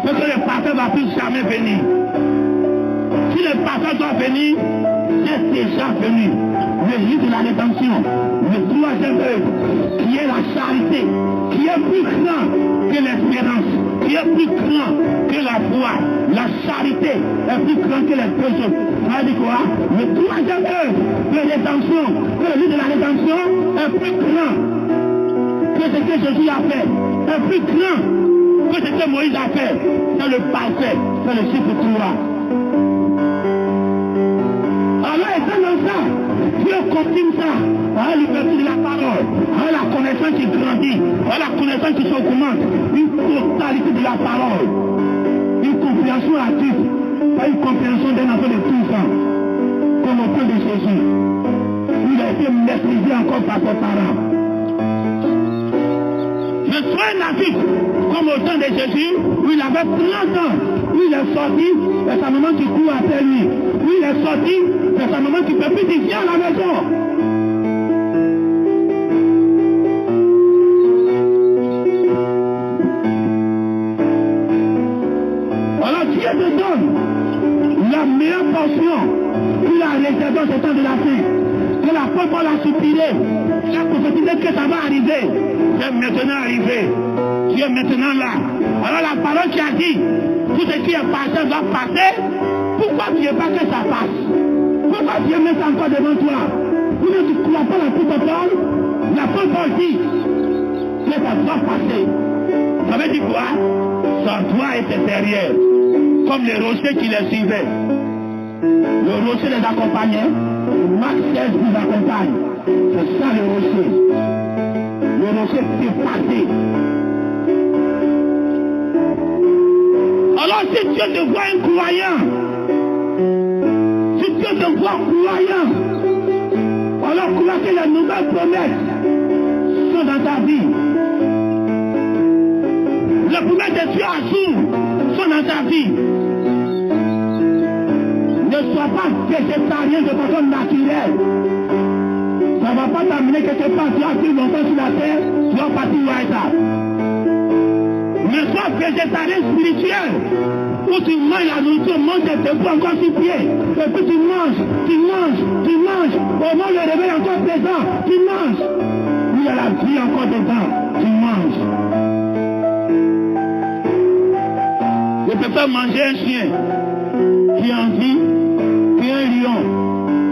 C'est que le parfait ne va plus jamais venir. Si le parfait doit venir, c'est déjà venu. Le livre de la rédemption, le troisième œuvre, qui est la charité, qui est plus grand que l'espérance, qui est plus grand que la foi. La charité est plus grande que les deux autres. Ça veut dire quoi? Le troisième œuvre de rédemption, que le livre de la rédemption est plus grand que ce que Jésus a fait, est plus grand que ce que Moïse a fait. C'est le parfait, c'est le chiffre 3. Alors, étant dans ça, Dieu continue ça, à l'ouverture de la parole, à la connaissance qui grandit, à la connaissance qui s'augmente, une totalité de la parole, une compréhension active, pas une compréhension d'un enfant de tout temps, comme au temps de Jésus. Il a été maîtrisé encore par ses parents. Je suis un adulte, comme au temps de Jésus, où il avait 30 ans, où il est sorti, et sa maman qui court après lui. Où il est sorti, c'est sa maman qui ne peut plus dire viens à la maison. Alors Dieu te donne la meilleure portion qu'il a réservée en ce temps de la fin. Que la peuple l'a soupiré. Il a prophétisé que ça va arriver. C'est maintenant arrivé. Tu es maintenant là. Alors la parole qui a dit, tout ce qui est passé doit passer. Pourquoi tu ne veux pas que ça passe? Pourquoi Dieu met ça encore devant toi? Pourquoi tu ne crois pas la toute parole? La parole dit que ça doit passer. Ça veut dire quoi? Ça doit être derrière. Comme les rochers qui les suivaient. Le rocher les accompagnait. Marc 16 vous accompagne. C'est ça le rocher. Le rocher est passé. Alors si Dieu te voit un croyant, si Dieu te voit croyant, alors crois que les nouvelles promesses sont dans ta vie. Les promesses de Dieu à jour sont dans ta vie. Ne sois pas végétarien de façon naturelle. Ça ne va pas t'amener quelque part, tu as pris longtemps sur la terre, tu vas partir où ça. Mais sois végétarien spirituel, où tu manges la nourriture, mange tes debout encore sur pied, et puis tu manges, au moment où le réveil est encore présent, tu manges. Il y a la vie encore dedans, tu manges. Je peux pas manger un chien qui est en vie, qui est un lion,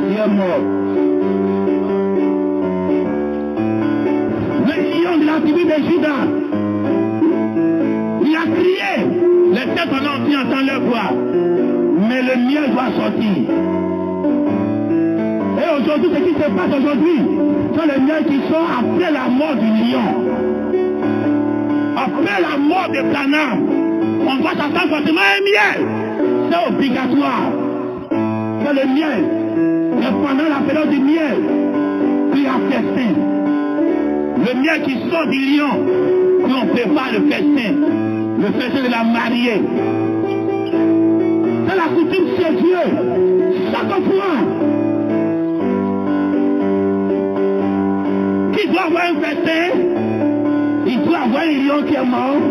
qui est mort. Le lion de la tribu de Juda, il a crié, les têtes en entier entendent leur voix, mais le miel doit sortir. Et aujourd'hui, ce qui se passe aujourd'hui, c'est le miel qui sort après la mort du lion. Après la mort de Canaan, on va s'attendre forcément à un miel. C'est obligatoire. C'est le miel. Et pendant la période du miel, il y a festin. Le miel qui sort du lion, puis on prépare le festin. Le festin de la mariée. C'est la coutume chez Dieu. Chaque fois. Qui doit avoir un festin, il doit avoir un lion qui est mort.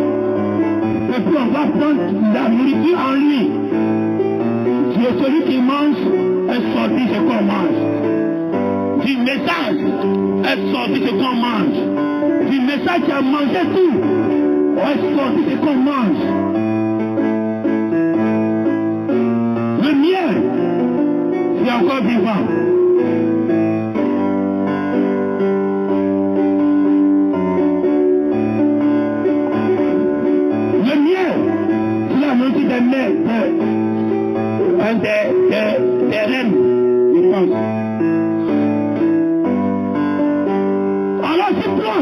Et puis on va prendre la nourriture en lui. Dieu, celui qui mange est sorti ce qu'on mange. Du message est sorti ce qu'on mange. Du message qui a mangé tout est sorti ce qu'on mange. Le miel, c'est encore vivant. Des reines, je pense. Alors si toi,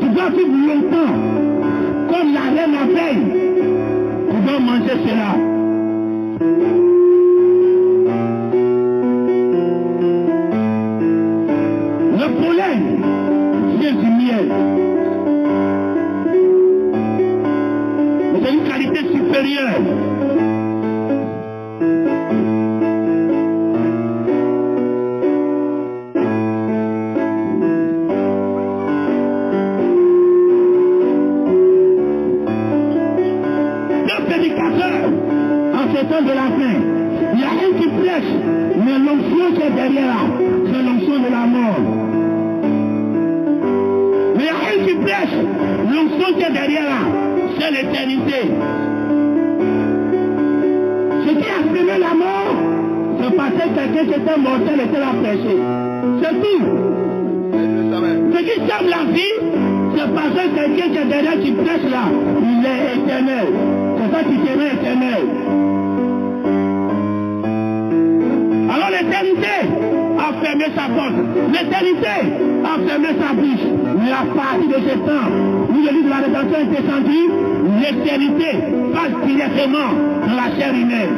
tu dois vivre longtemps, comme la reine la veille, tu dois manger cela. Le pollen vient du miel. Mais c'est une qualité supérieure. De la fin. Il y a un qui prêche, mais l'onction qui est derrière là, c'est l'onction de la mort. Mais il y a un qui prêche, l'onction qui est derrière là, c'est l'éternité. Ce qui a semé la mort, c'est parce que quelqu'un qui était mortel était là prêché. C'est tout. Ce qui sème la vie, c'est parce que quelqu'un qui est derrière qui prêche là, il est éternel. C'est ça qui est éternel. Alors l'éternité a fermé sa porte. L'éternité a fermé sa bouche. Mais à partir de ce temps où le livre de la rédemption est descendu, l'éternité passe directement dans la chair humaine.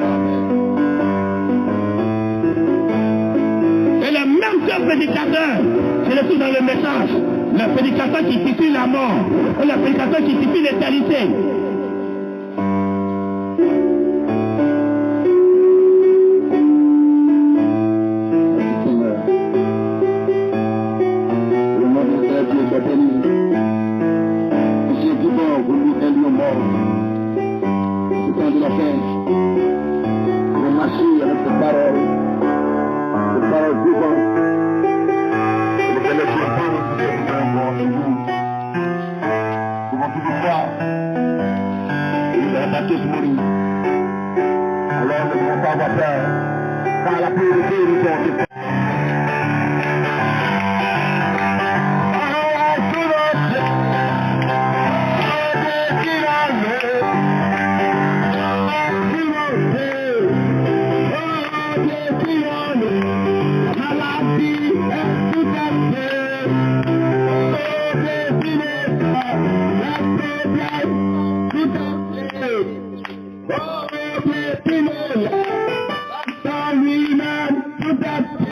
Et le même que le prédicateur, c'est le tout dans le message. Le prédicateur qui titule la mort et le prédicateur qui titule l'éternité. Dans lui-même, tout à fait.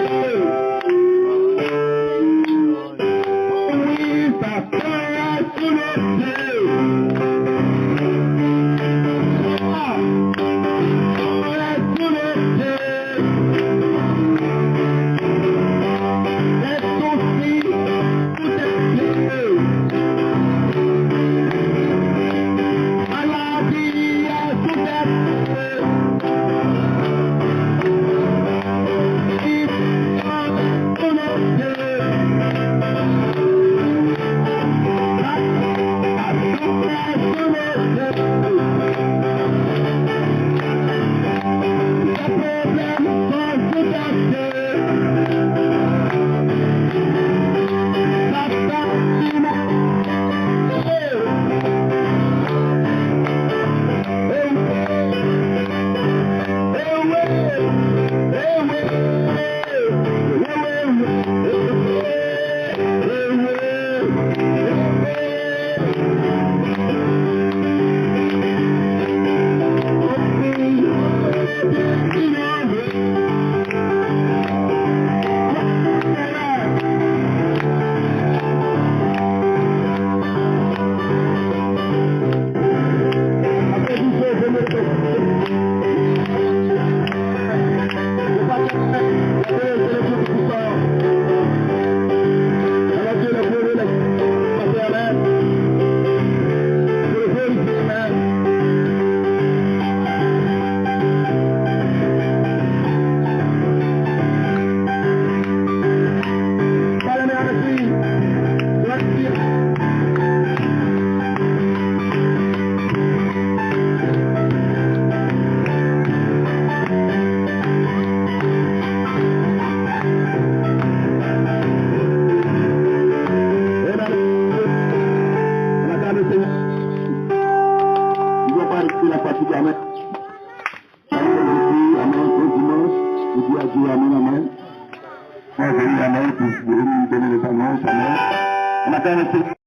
la fatigue, amen. Amen, au dimanche, je dis à Dieu, amen, amen. On va venir, amen, pour nous donner les annonces, amen. On attend